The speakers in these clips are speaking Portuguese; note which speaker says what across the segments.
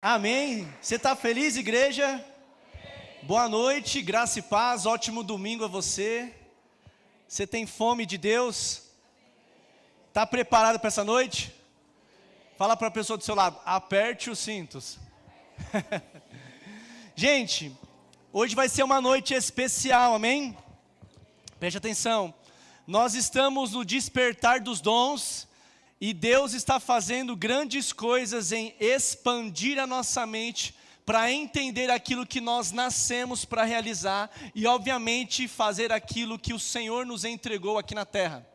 Speaker 1: Amém. Você está feliz, igreja? Amém. Boa noite, graça e paz, ótimo domingo a você. Você tem fome de Deus? Está preparado para essa noite? Fala para a pessoa do seu lado, aperte os cintos. Gente, hoje vai ser uma noite especial, amém? Preste atenção, nós estamos no despertar dos dons. E Deus está fazendo grandes coisas em expandir a nossa mente para entender aquilo que nós nascemos para realizar e, obviamente, fazer aquilo que o Senhor nos entregou aqui na terra.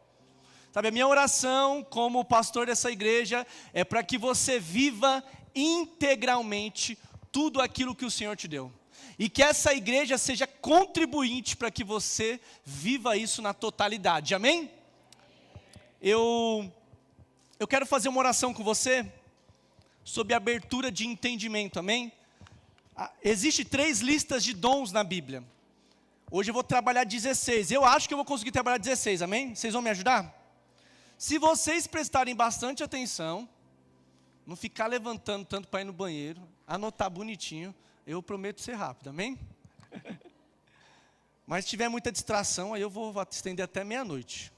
Speaker 1: Sabe, a minha oração como pastor dessa igreja é para que você viva integralmente tudo aquilo que o Senhor te deu. E que essa igreja seja contribuinte para que você viva isso na totalidade. Amém? Eu quero fazer uma oração com você sobre abertura de entendimento, amém? Existem 3 listas de dons na Bíblia. Hoje eu vou trabalhar 16. Eu acho que eu vou conseguir trabalhar 16, amém? Vocês vão me ajudar? Se vocês prestarem bastante atenção, não ficar levantando tanto para ir no banheiro, anotar bonitinho, eu prometo ser rápido, amém? Mas se tiver muita distração, aí eu vou estender até meia-noite.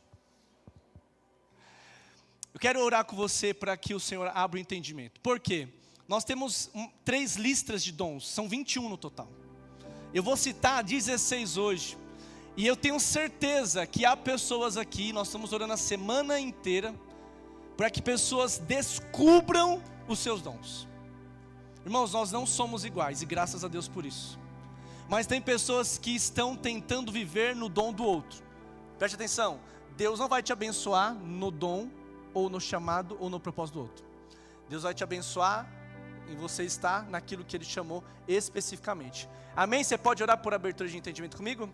Speaker 1: Eu quero orar com você para que o Senhor abra o entendimento. Por quê? Nós temos 3 listas de dons, são 21 no total. Eu vou citar 16 hoje. E eu tenho certeza que há pessoas aqui, nós estamos orando a semana inteira, para que pessoas descubram os seus dons. Irmãos, nós não somos iguais, e graças a Deus por isso. Mas tem pessoas que estão tentando viver no dom do outro. Preste atenção, Deus não vai te abençoar no dom, ou no chamado, ou no propósito do outro. Deus vai te abençoar em você estar naquilo que Ele chamou especificamente. Amém? Você pode orar por abertura de entendimento comigo?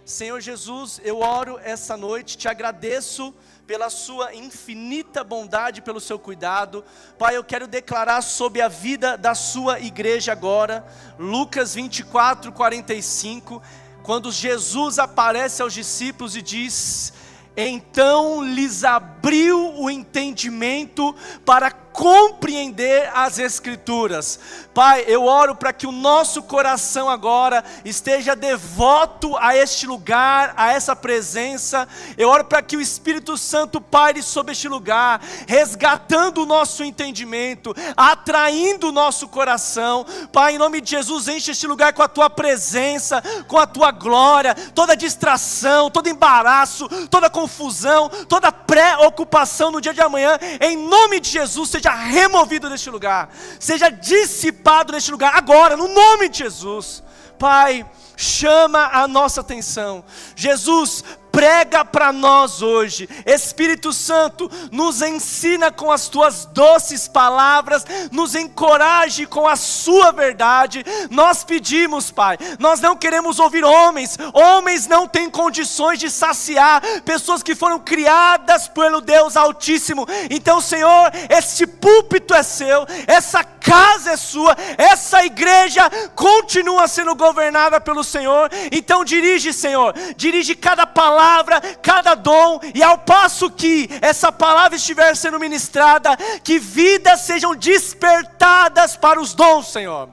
Speaker 1: Senhor Jesus, eu oro essa noite, te agradeço pela sua infinita bondade, pelo seu cuidado. Pai, eu quero declarar sobre a vida da sua igreja agora, Lucas 24, 45, quando Jesus aparece aos discípulos e diz: então lhes abriu o entendimento para compreender as Escrituras. Pai, eu oro para que o nosso coração agora esteja devoto a este lugar, a essa presença. Eu oro para que o Espírito Santo paire sobre este lugar, resgatando o nosso entendimento, atraindo o nosso coração. Pai, em nome de Jesus, enche este lugar com a Tua presença, com a Tua glória. Toda distração, todo embaraço, toda confusão, toda preocupação no dia de amanhã, em nome de Jesus, seja removido deste lugar, seja dissipado neste lugar, agora, no nome de Jesus. Pai, chama a nossa atenção. Jesus, prega para nós hoje. Espírito Santo, nos ensina com as Tuas doces palavras, nos encoraje com a Sua verdade. Nós pedimos, Pai, nós não queremos ouvir homens não têm condições de saciar pessoas que foram criadas pelo Deus Altíssimo. Então, Senhor, este púlpito é seu, essa casa é sua, essa igreja continua sendo governada pelo Senhor. Então dirige, Senhor, dirige cada palavra, cada dom, e ao passo que essa palavra estiver sendo ministrada, que vidas sejam despertadas para os dons, Senhor.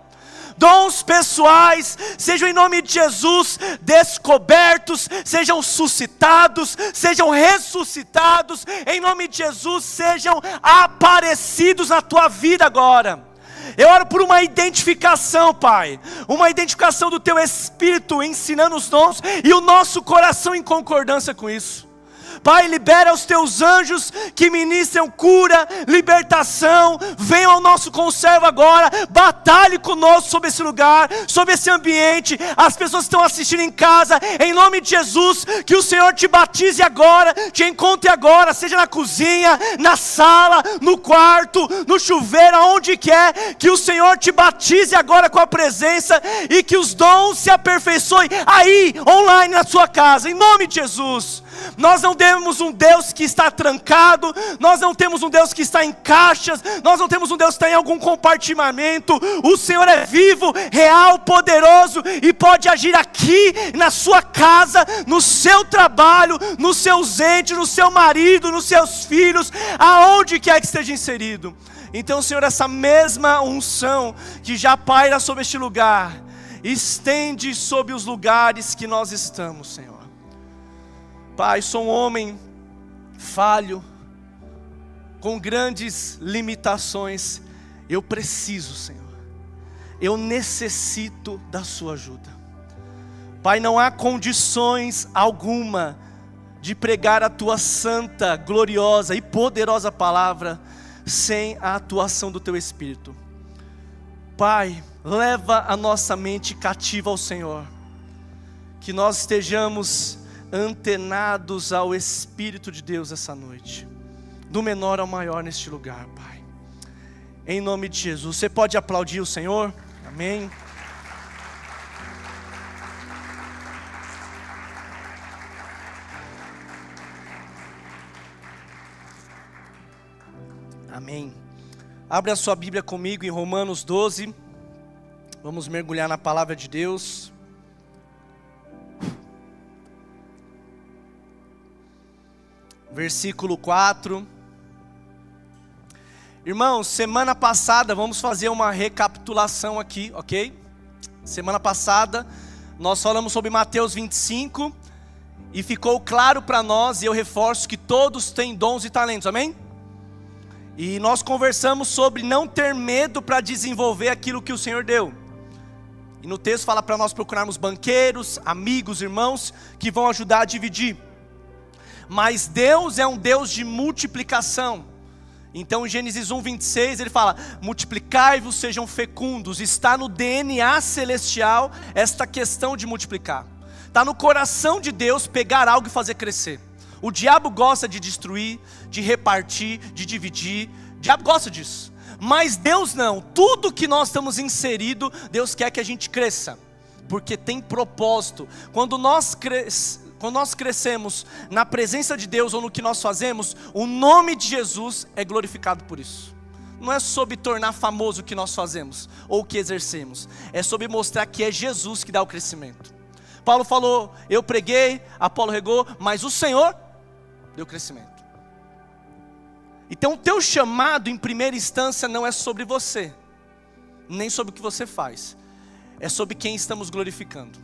Speaker 1: Dons pessoais, sejam em nome de Jesus descobertos, sejam suscitados, sejam ressuscitados, em nome de Jesus, sejam aparecidos na Tua vida agora. Eu oro por uma identificação, Pai, uma identificação do Teu Espírito ensinando os dons e o nosso coração em concordância com isso. Pai, libera os Teus anjos que ministram cura, libertação. Venham ao nosso conservo agora, batalhe conosco sobre esse lugar, sobre esse ambiente. As pessoas que estão assistindo em casa, em nome de Jesus, que o Senhor te batize agora, te encontre agora, seja na cozinha, na sala, no quarto, no chuveiro, aonde quer, que o Senhor te batize agora com a presença e que os dons se aperfeiçoem aí, online na sua casa, em nome de Jesus. Nós não temos um Deus que está trancado, nós não temos um Deus que está em caixas, nós não temos um Deus que está em algum compartimento. O Senhor é vivo, real, poderoso e pode agir aqui na sua casa, no seu trabalho, nos seus entes, no seu marido, nos seus filhos, aonde quer que esteja inserido. Então, Senhor, essa mesma unção que já paira sobre este lugar, estende sobre os lugares que nós estamos, Senhor. Pai, sou um homem falho, com grandes limitações. Eu preciso, Senhor. Eu necessito da sua ajuda. Pai, não há condições alguma de pregar a tua santa, gloriosa e poderosa palavra sem a atuação do teu Espírito. Pai, leva a nossa mente cativa ao Senhor, que nós estejamos antenados ao Espírito de Deus essa noite, do menor ao maior neste lugar, Pai, em nome de Jesus. Você pode aplaudir o Senhor? Amém. Amém. Abre a sua Bíblia comigo em Romanos 12. Vamos mergulhar na palavra de Deus. Versículo 4. Irmãos, semana passada, vamos fazer uma recapitulação aqui, ok? Semana passada, nós falamos sobre Mateus 25. E ficou claro para nós, e eu reforço, que todos têm dons e talentos, amém? E nós conversamos sobre não ter medo para desenvolver aquilo que o Senhor deu. E no texto fala para nós procurarmos banqueiros, amigos, irmãos, que vão ajudar a dividir. Mas Deus é um Deus de multiplicação. Então em Gênesis 1:26 ele fala: multiplicai-vos, sejam fecundos. Está no DNA celestial esta questão de multiplicar. Está no coração de Deus pegar algo e fazer crescer. O diabo gosta de destruir, de repartir, de dividir. O diabo gosta disso. Mas Deus não. Tudo que nós estamos inseridos, Deus quer que a gente cresça. Porque tem propósito. Quando nós crescemos na presença de Deus ou no que nós fazemos, o nome de Jesus é glorificado por isso. Não é sobre tornar famoso o que nós fazemos ou o que exercemos. É sobre mostrar que é Jesus que dá o crescimento. Paulo falou: eu preguei, Apolo regou, mas o Senhor deu crescimento. Então o teu chamado em primeira instância não é sobre você, nem sobre o que você faz. É sobre quem estamos glorificando.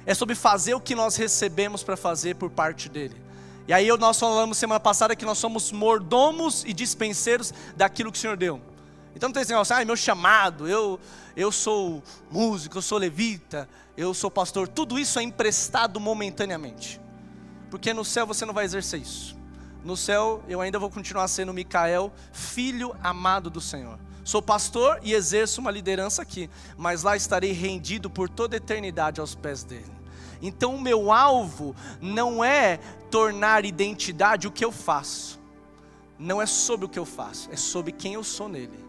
Speaker 1: É sobre fazer o que nós recebemos para fazer por parte dele. E aí nós falamos semana passada que nós somos mordomos e dispenseiros daquilo que o Senhor deu. Então não tem esse negócio: meu chamado, eu sou músico, eu sou levita, eu sou pastor. Tudo isso é emprestado momentaneamente. Porque no céu você não vai exercer isso. No céu eu ainda vou continuar sendo Micael, filho amado do Senhor. Sou pastor e exerço uma liderança aqui, mas lá estarei rendido por toda a eternidade aos pés dele. Então o meu alvo não é tornar identidade o que eu faço. Não é sobre o que eu faço, é sobre quem eu sou nele.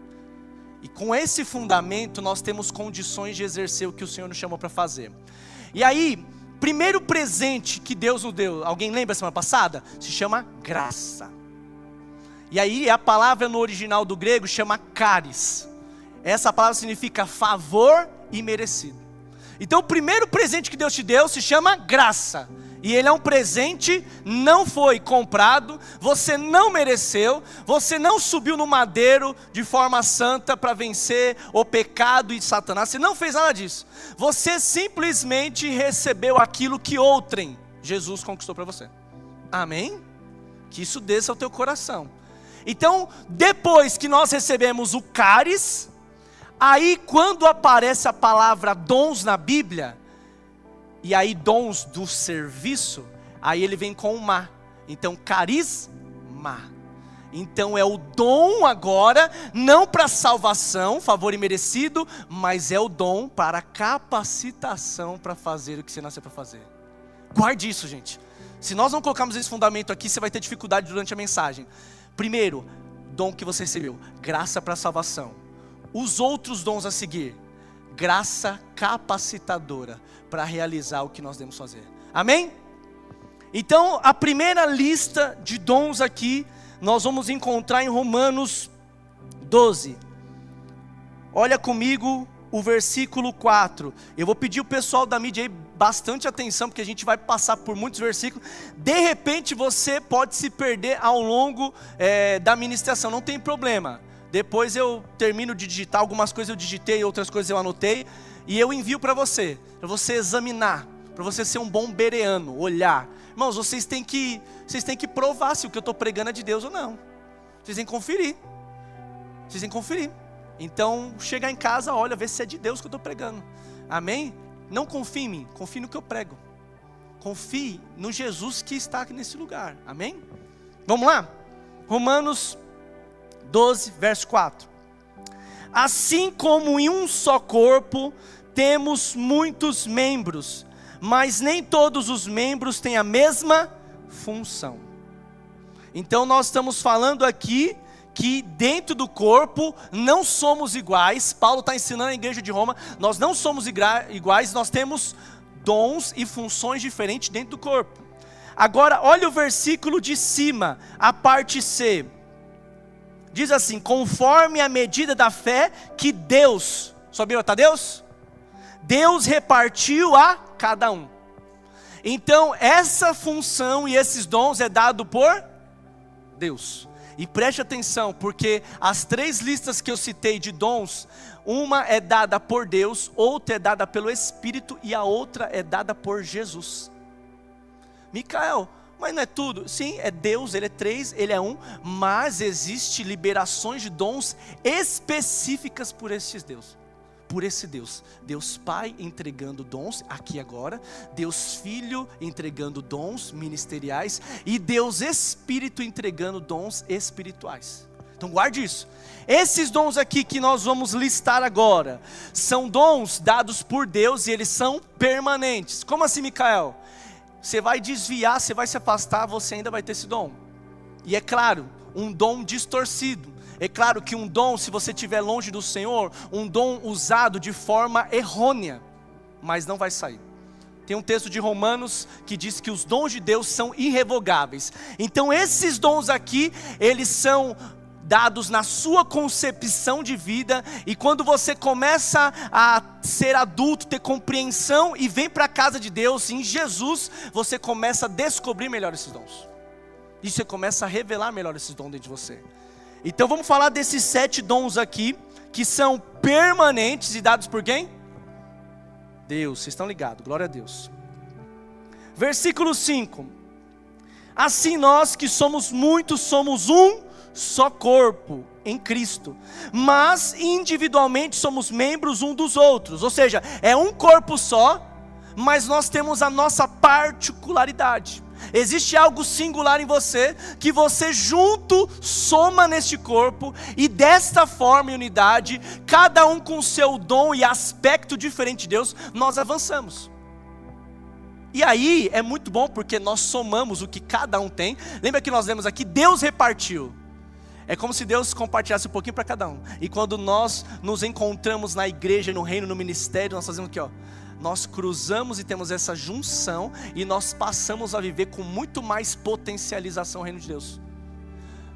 Speaker 1: E com esse fundamento nós temos condições de exercer o que o Senhor nos chamou para fazer. E aí, primeiro presente que Deus nos deu, alguém lembra semana passada? Se chama graça. E aí a palavra no original do grego chama charis. Essa palavra significa favor imerecido. Então o primeiro presente que Deus te deu se chama graça. E ele é um presente, não foi comprado, você não mereceu, você não subiu no madeiro de forma santa para vencer o pecado e Satanás, você não fez nada disso. Você simplesmente recebeu aquilo que outrem Jesus conquistou para você. Amém? Que isso desça ao teu coração. Então, depois que nós recebemos o cáris, aí quando aparece a palavra dons na Bíblia, e aí dons do serviço, aí ele vem com uma. Então carisma. Então é o dom agora, não para salvação, favor imerecido, mas é o dom para capacitação para fazer o que você nasceu para fazer. Guarde isso, gente. Se nós não colocarmos esse fundamento aqui, você vai ter dificuldade durante a mensagem. Primeiro, dom que você recebeu, graça para salvação. Os outros dons a seguir, graça capacitadora para realizar o que nós devemos fazer. Amém? Então a primeira lista de dons aqui nós vamos encontrar em Romanos 12. Olha comigo o versículo 4. Eu vou pedir o pessoal da mídia aí bastante atenção, porque a gente vai passar por muitos versículos. De repente você pode se perder ao longo da ministração, não tem problema. Depois eu termino de digitar, algumas coisas eu digitei, outras coisas eu anotei, e eu envio para você examinar, para você ser um bom bereano, olhar. Irmãos, vocês têm que provar se o que eu estou pregando é de Deus ou não. Vocês têm que conferir. Então, chegar em casa, olha, vê se é de Deus que eu estou pregando. Amém? Não confie em mim, confie no que eu prego. Confie no Jesus que está aqui nesse lugar. Amém? Vamos lá? Romanos 12, verso 4. Assim como em um só corpo temos muitos membros, mas nem todos os membros têm a mesma função. Então nós estamos falando aqui que dentro do corpo não somos iguais. Paulo está ensinando a igreja de Roma, nós não somos iguais, nós temos dons e funções diferentes dentro do corpo. Agora olha o versículo de cima, a parte C. Diz assim: conforme a medida da fé que Deus, subiu até Deus? Deus repartiu a cada um. Então essa função e esses dons é dado por Deus. E preste atenção, porque as 3 listas que eu citei de dons, uma é dada por Deus, outra é dada pelo Espírito e a outra é dada por Jesus. Micael, mas não é tudo? Sim, é Deus, Ele é 3, Ele é 1, mas existe liberações de dons específicas por esse Deus. Deus Pai entregando dons, aqui agora, Deus Filho entregando dons ministeriais, e Deus Espírito entregando dons espirituais. Então guarde isso. Esses dons aqui que nós vamos listar agora, são dons dados por Deus e eles são permanentes. Como assim, Micael? Você vai desviar, você vai se afastar, você ainda vai ter esse dom. E é claro, um dom distorcido. É claro que um dom, se você estiver longe do Senhor, um dom usado de forma errônea, mas não vai sair. Tem um texto de Romanos que diz que os dons de Deus são irrevogáveis. Então esses dons aqui, eles são dados na sua concepção de vida, e quando você começa a ser adulto, ter compreensão e vem para a casa de Deus, em Jesus, você começa a descobrir melhor esses dons. E você começa a revelar melhor esses dons dentro de você. Então vamos falar desses 7 dons aqui, que são permanentes e dados por quem? Deus, vocês estão ligados, glória a Deus. Versículo 5. Assim nós que somos muitos, somos um só corpo em Cristo, mas individualmente somos membros um dos outros. Ou seja, é um corpo só, mas nós temos a nossa particularidade. Existe algo singular em você, que você junto soma neste corpo, e desta forma em unidade, cada um com seu dom e aspecto diferente de Deus, nós avançamos. E aí é muito bom, porque nós somamos o que cada um tem. Lembra que nós lemos aqui, Deus repartiu. É como se Deus compartilhasse um pouquinho para cada um. E quando nós nos encontramos na igreja, no reino, no ministério, nós fazemos aqui, ó. Nós cruzamos e temos essa junção, e nós passamos a viver com muito mais potencialização o reino de Deus.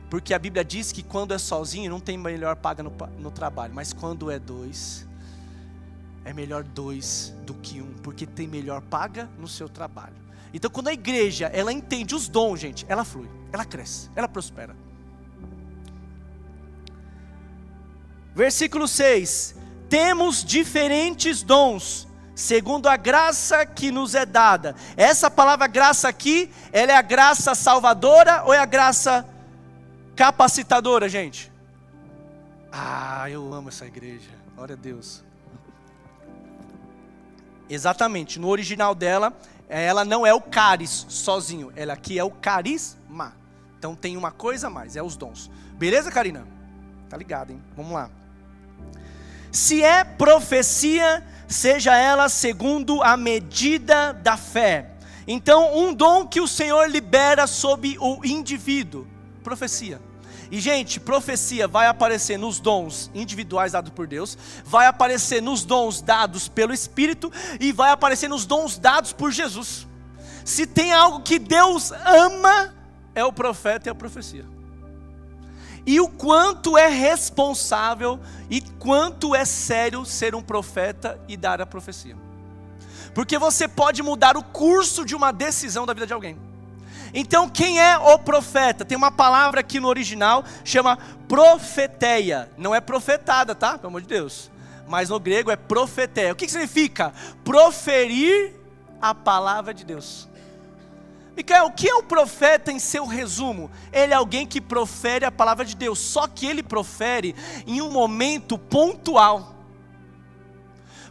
Speaker 1: Porque a Bíblia diz que quando é sozinho não tem melhor paga no trabalho, mas quando é 2, é melhor 2 do que 1, porque tem melhor paga no seu trabalho. Então quando a igreja, ela entende os dons, gente, ela flui, ela cresce, ela prospera. Versículo 6. Temos diferentes dons, segundo a graça que nos é dada. Essa palavra graça aqui, ela é a graça salvadora ou é a graça capacitadora, gente? Ah, eu amo essa igreja, glória a Deus. Exatamente, no original dela, ela não é o caris sozinho, ela aqui é o carisma. Então tem uma coisa a mais, é os dons. Beleza, Karina? Tá ligado, hein? Vamos lá. Se é profecia, seja ela segundo a medida da fé. Então, um dom que o Senhor libera sobre o indivíduo, profecia. E gente, profecia vai aparecer nos dons individuais dados por Deus, vai aparecer nos dons dados pelo Espírito, e vai aparecer nos dons dados por Jesus. Se tem algo que Deus ama, é o profeta e a profecia. E o quanto é responsável e quanto é sério ser um profeta e dar a profecia. Porque você pode mudar o curso de uma decisão da vida de alguém. Então quem é o profeta? Tem uma palavra aqui no original, chama profeteia. Não é profetada, tá? Pelo amor de Deus. Mas no grego é profeteia. O que significa? Proferir a palavra de Deus. Micael, o que é um profeta em seu resumo? Ele é alguém que profere a palavra de Deus, só que ele profere em um momento pontual.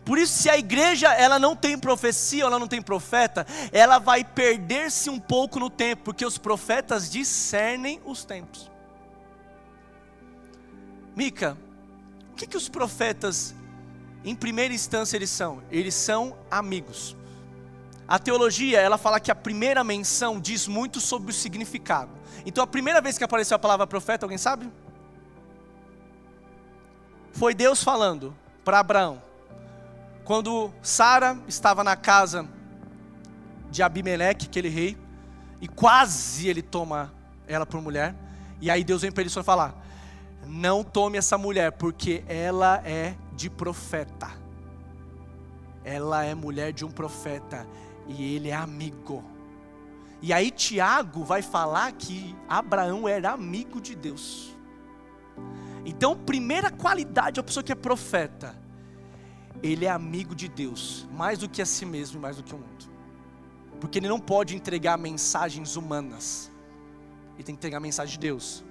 Speaker 1: Por isso, se a igreja ela não tem profecia, ela não tem profeta, ela vai perder-se um pouco no tempo, porque os profetas discernem os tempos. Mica, o que os profetas, em primeira instância, eles são? Eles são amigos. A teologia, ela fala que a primeira menção diz muito sobre o significado. Então, a primeira vez que apareceu a palavra profeta, alguém sabe? Foi Deus falando para Abraão. Quando Sara estava na casa de Abimeleque, aquele rei, e quase ele toma ela por mulher, e aí Deus vem para ele só falar: não tome essa mulher, porque ela é de profeta. Ela é mulher de um profeta, e ele é amigo. E aí Tiago vai falar que Abraão era amigo de Deus. Então, primeira qualidade de uma pessoa que é profeta: ele é amigo de Deus, mais do que a si mesmo e mais do que o mundo. Porque ele não pode entregar mensagens humanas, ele tem que entregar a mensagem de Deus.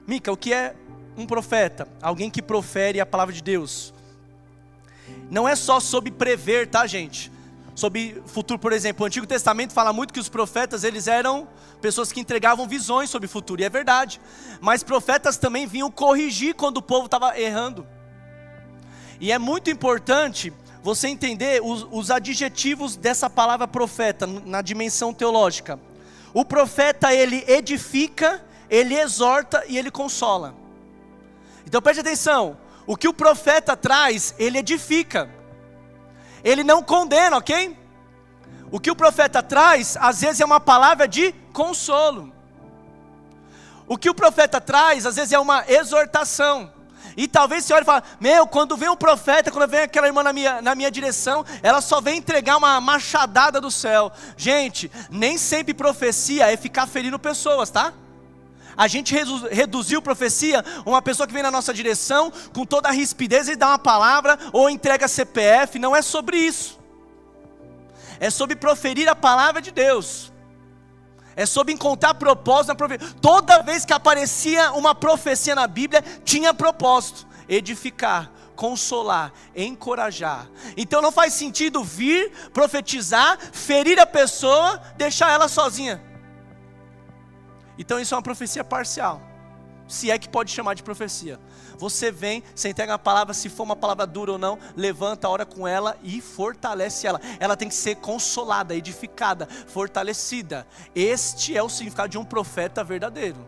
Speaker 1: Mica, o que é um profeta? Alguém que profere a palavra de Deus. Não é só sobre prever, tá, gente? Sobre futuro, por exemplo, o Antigo Testamento fala muito que os profetas, eles eram pessoas que entregavam visões sobre o futuro, e é verdade. Mas profetas também vinham corrigir quando o povo estava errando. E é muito importante você entender os adjetivos dessa palavra profeta na dimensão teológica. O profeta, ele edifica, ele exorta e ele consola. Então preste atenção, o que o profeta traz, ele edifica. Ele não condena, ok? O que o profeta traz, às vezes é uma palavra de consolo. O que o profeta traz, às vezes é uma exortação. E talvez você olhe e fale: meu, quando vem um profeta, quando vem aquela irmã na minha direção, ela só vem entregar uma machadada do céu. Gente, nem sempre profecia é ficar ferindo pessoas, tá? A gente reduziu profecia, uma pessoa que vem na nossa direção, com toda a rispidez, ele dá uma palavra, ou entrega CPF, não é sobre isso. É sobre proferir a palavra de Deus. É sobre encontrar propósito na profecia. Toda vez que aparecia uma profecia na Bíblia, tinha propósito: edificar, consolar, encorajar. Então não faz sentido vir, profetizar, ferir a pessoa, deixar ela sozinha. Então isso é uma profecia parcial, se é que pode chamar de profecia. Você vem, você entrega a palavra, se for uma palavra dura ou não, levanta, ora com ela e fortalece ela. Ela tem que ser consolada, edificada, fortalecida. Este é o significado de um profeta verdadeiro.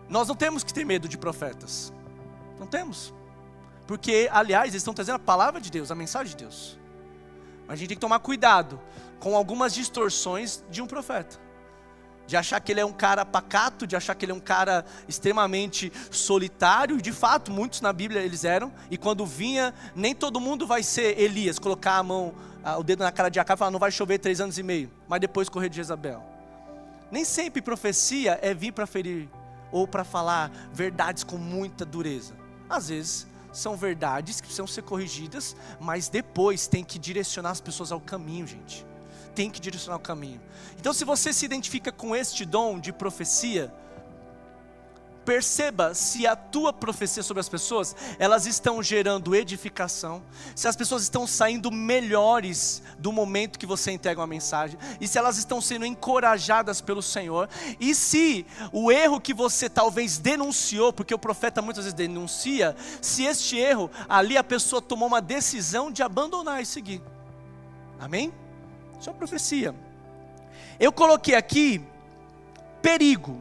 Speaker 1: Nós não temos que ter medo de profetas, não temos, porque aliás eles estão trazendo a palavra de Deus, a mensagem de Deus. Mas a gente tem que tomar cuidado com algumas distorções de um profeta. De achar que ele é um cara pacato, de achar que ele é um cara extremamente solitário. E de fato, muitos na Bíblia eles eram. E quando vinha, nem todo mundo vai ser Elias, colocar a mão, o dedo na cara de Acabe e falar: não vai chover 3 anos e meio, mas depois correr de Jezabel. Nem sempre profecia é vir para ferir, ou para falar verdades com muita dureza. Às vezes são verdades que precisam ser corrigidas, mas depois tem que direcionar as pessoas ao caminho, gente. Tem que direcionar o caminho. Então, se você se identifica com este dom de profecia, perceba se a tua profecia sobre as pessoas, elas estão gerando edificação, se as pessoas estão saindo melhores do momento que você entrega uma mensagem, e se elas estão sendo encorajadas pelo Senhor, e se o erro que você talvez denunciou, porque o profeta muitas vezes denuncia, se este erro, ali a pessoa tomou uma decisão de abandonar e seguir. Amém? Isso é uma profecia. Eu coloquei aqui perigo.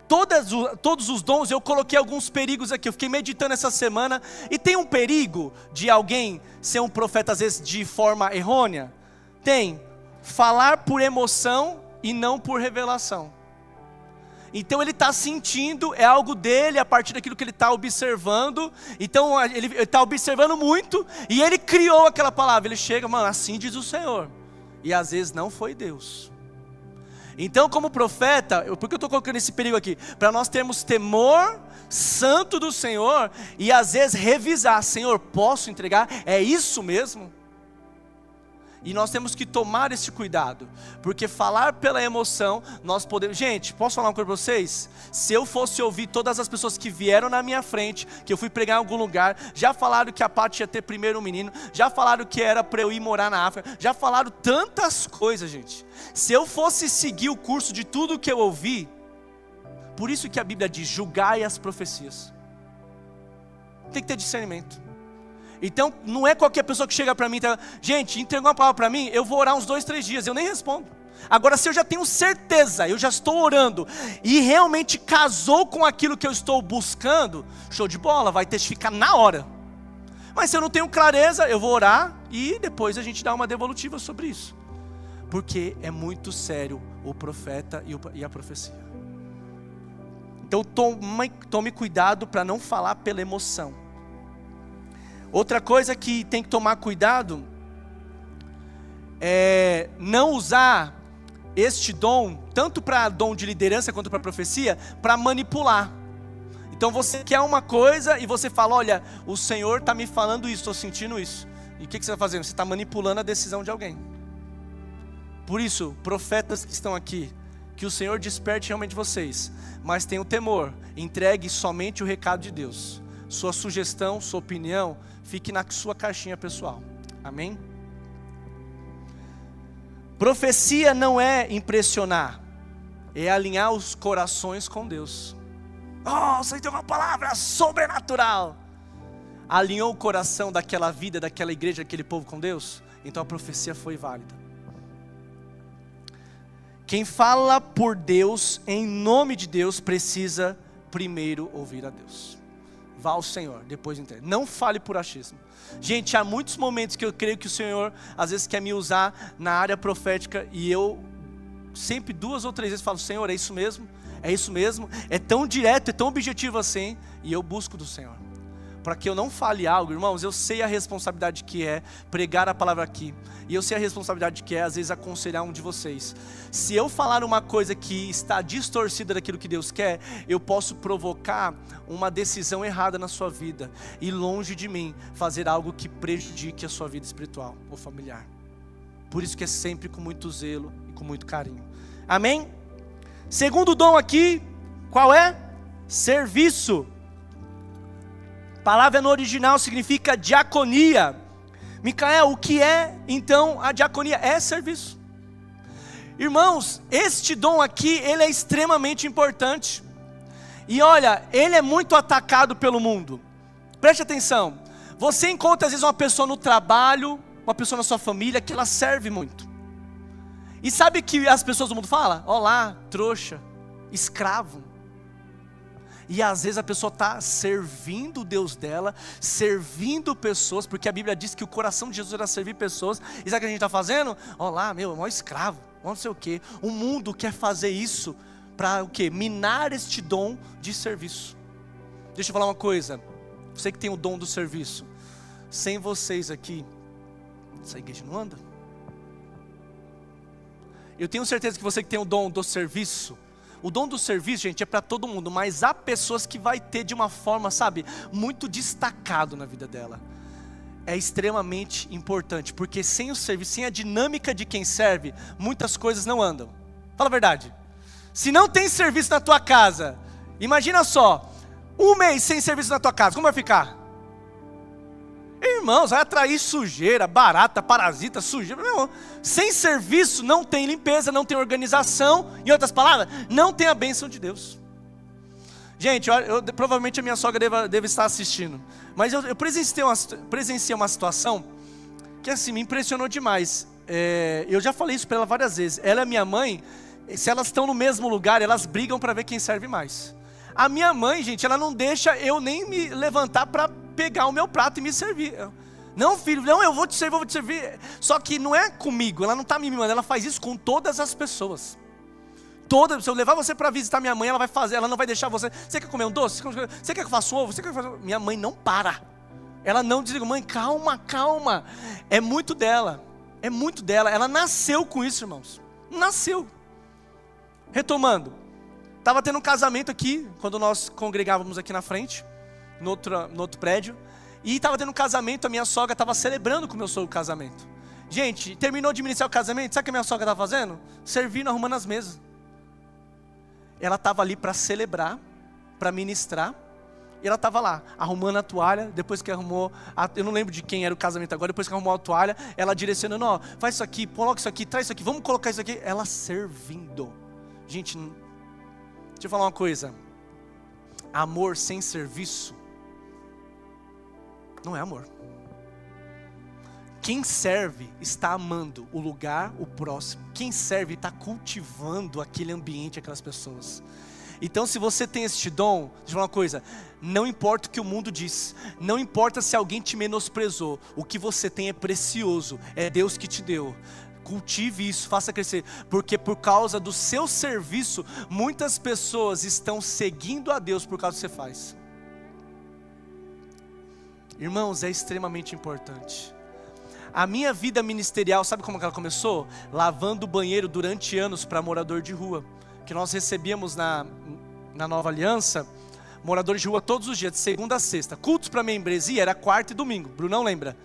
Speaker 1: Todos os dons, eu coloquei alguns perigos aqui. Eu fiquei meditando essa semana. E tem um perigo de alguém ser um profeta às vezes de forma errônea? Tem. Falar por emoção e não por revelação. Então ele está sentindo, é algo dele, a partir daquilo que ele está observando. Então ele está observando muito, e ele criou aquela palavra. Ele chega: mano, assim diz o Senhor. E às vezes não foi Deus. Então, como profeta, por que eu estou colocando esse perigo aqui? Para nós termos temor santo do Senhor e às vezes revisar: Senhor, posso entregar? É isso mesmo? E nós temos que tomar esse cuidado, porque falar pela emoção, nós podemos... Gente, posso falar uma coisa para vocês? Se eu fosse ouvir todas as pessoas que vieram na minha frente, que eu fui pregar em algum lugar, já falaram que a Paty ia ter primeiro um menino, já falaram que era para eu ir morar na África, já falaram tantas coisas, gente. Se eu fosse seguir o curso de tudo que eu ouvi, por isso que a Bíblia diz: julgai as profecias. Tem que ter discernimento. Então, não é qualquer pessoa que chega para mim, gente, entregou uma palavra para mim, eu vou orar uns 2, 3 dias, eu nem respondo. Agora, se eu já tenho certeza, eu já estou orando, e realmente casou com aquilo que eu estou buscando, show de bola, vai testificar na hora. Mas se eu não tenho clareza, eu vou orar, e depois a gente dá uma devolutiva sobre isso. Porque é muito sério o profeta e a profecia. Então, tome cuidado para não falar pela emoção. Outra coisa que tem que tomar cuidado é não usar este dom, tanto para dom de liderança quanto para profecia, para manipular. Então você quer uma coisa e você fala: olha, o Senhor está me falando isso, estou sentindo isso. E o que você está fazendo? Você está manipulando a decisão de alguém. Por isso, profetas que estão aqui, que o Senhor desperte realmente vocês, mas tenham temor, entregue somente o recado de Deus. Sua sugestão, sua opinião, fique na sua caixinha pessoal. Amém? Profecia não é impressionar, é alinhar os corações com Deus. Oh, você tem uma palavra sobrenatural. Alinhou o coração daquela vida, daquela igreja, daquele povo com Deus? Então a profecia foi válida. Quem fala por Deus, em nome de Deus, precisa primeiro ouvir a Deus. Vá ao Senhor, depois entende. Não fale por achismo. Gente, há muitos momentos que eu creio que o Senhor às vezes quer me usar na área profética, e eu sempre 2 ou 3 vezes falo: Senhor, é isso mesmo? É isso mesmo? É tão direto, é tão objetivo assim, e eu busco do Senhor. Para que eu não fale algo, irmãos, eu sei a responsabilidade que é pregar a palavra aqui. E eu sei a responsabilidade que é, às vezes, aconselhar um de vocês. Se eu falar uma coisa que está distorcida daquilo que Deus quer, eu posso provocar uma decisão errada na sua vida. E longe de mim, fazer algo que prejudique a sua vida espiritual ou familiar. Por isso que é sempre com muito zelo e com muito carinho. Amém? Segundo dom aqui, qual é? Serviço. A palavra no original significa diaconia. Micael, o que é então a diaconia? É serviço. Irmãos, este dom aqui, ele é extremamente importante. E olha, ele é muito atacado pelo mundo. Preste atenção. Você encontra às vezes uma pessoa no trabalho, uma pessoa na sua família, que ela serve muito. E sabe o que as pessoas do mundo falam? Olá, trouxa, escravo. E às vezes a pessoa está servindo o Deus dela, servindo pessoas, porque a Bíblia diz que o coração de Jesus era servir pessoas. E sabe o que a gente está fazendo? Olá, meu, é um escravo, não sei o quê. O mundo quer fazer isso para o quê? Minar este dom de serviço. Deixa eu falar uma coisa, você que tem o dom do serviço, sem vocês aqui, essa igreja não anda. Eu tenho certeza que você que tem o dom do serviço, o dom do serviço, gente, é para todo mundo, mas há pessoas que vai ter de uma forma, sabe, muito destacado na vida dela. É extremamente importante, porque sem o serviço, sem a dinâmica de quem serve, muitas coisas não andam. Fala a verdade. Se não tem serviço na tua casa, imagina só, 1 mês sem serviço na tua casa, como vai ficar? Irmãos, vai atrair sujeira, barata, parasita, sujeira. Não. Sem serviço não tem limpeza, não tem organização. Em outras palavras, não tem a bênção de Deus. Gente, provavelmente a minha sogra deve estar assistindo. Mas eu presenciei uma situação que assim, me impressionou demais. Eu já falei isso para ela várias vezes. Ela e minha mãe, se elas estão no mesmo lugar, elas brigam para ver quem serve mais. A minha mãe, gente, ela não deixa eu nem me levantar para pegar o meu prato e me servir. Não, filho, não, eu vou te servir. Só que não é comigo, ela não está me mimando, ela faz isso com todas as pessoas. Se eu levar você para visitar minha mãe, ela vai fazer, ela não vai deixar você. Você quer comer um doce? Você quer que eu faça um ovo? Você quer que eu faça... Minha mãe não para. Ela não desliga. Mãe, calma, calma. É muito dela. É muito dela. Ela nasceu com isso, irmãos. Nasceu. Retomando. Estava tendo um casamento aqui, quando nós congregávamos aqui na frente, no outro prédio. E estava tendo um casamento, a minha sogra estava celebrando com o meu sogro o casamento. Gente, terminou de ministrar o casamento, sabe o que a minha sogra estava fazendo? Servindo, arrumando as mesas. Ela estava ali para celebrar, para ministrar. E ela estava lá, arrumando a toalha. Depois que arrumou, eu não lembro de quem era o casamento agora. Depois que arrumou a toalha, ela direcionando, ó, faz isso aqui, coloca isso aqui, traz isso aqui, vamos colocar isso aqui. Ela servindo. Gente, deixa eu falar uma coisa. Amor sem serviço não é amor. Quem serve está amando o lugar, o próximo. Quem serve está cultivando aquele ambiente, aquelas pessoas. Então, se você tem este dom, deixa eu falar uma coisa, não importa o que o mundo diz, não importa se alguém te menosprezou, o que você tem é precioso, é Deus que te deu. Cultive isso, faça crescer, porque por causa do seu serviço, muitas pessoas estão seguindo a Deus por causa do que você faz. Irmãos, é extremamente importante. A minha vida ministerial, sabe como que ela começou? Lavando o banheiro durante anos para morador de rua. Que nós recebíamos na Nova Aliança, moradores de rua todos os dias, de segunda a sexta. Cultos para membresia era quarta e domingo, Brunão lembra.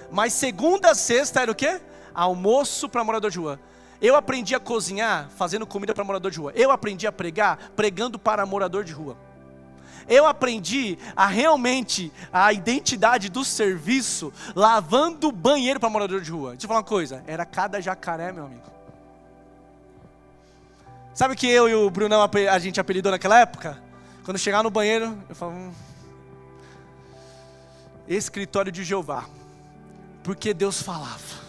Speaker 1: Mas segunda a sexta era o quê? Almoço para morador de rua. Eu aprendi a cozinhar fazendo comida para morador de rua. Eu aprendi a pregar pregando para morador de rua. Eu aprendi realmente a identidade do serviço lavando o banheiro para morador de rua. Deixa eu falar uma coisa, era cada jacaré, meu amigo. Sabe o que eu e o Brunão a gente apelidou naquela época? Quando chegar no banheiro, eu falo, escritório de Jeová. Porque Deus falava.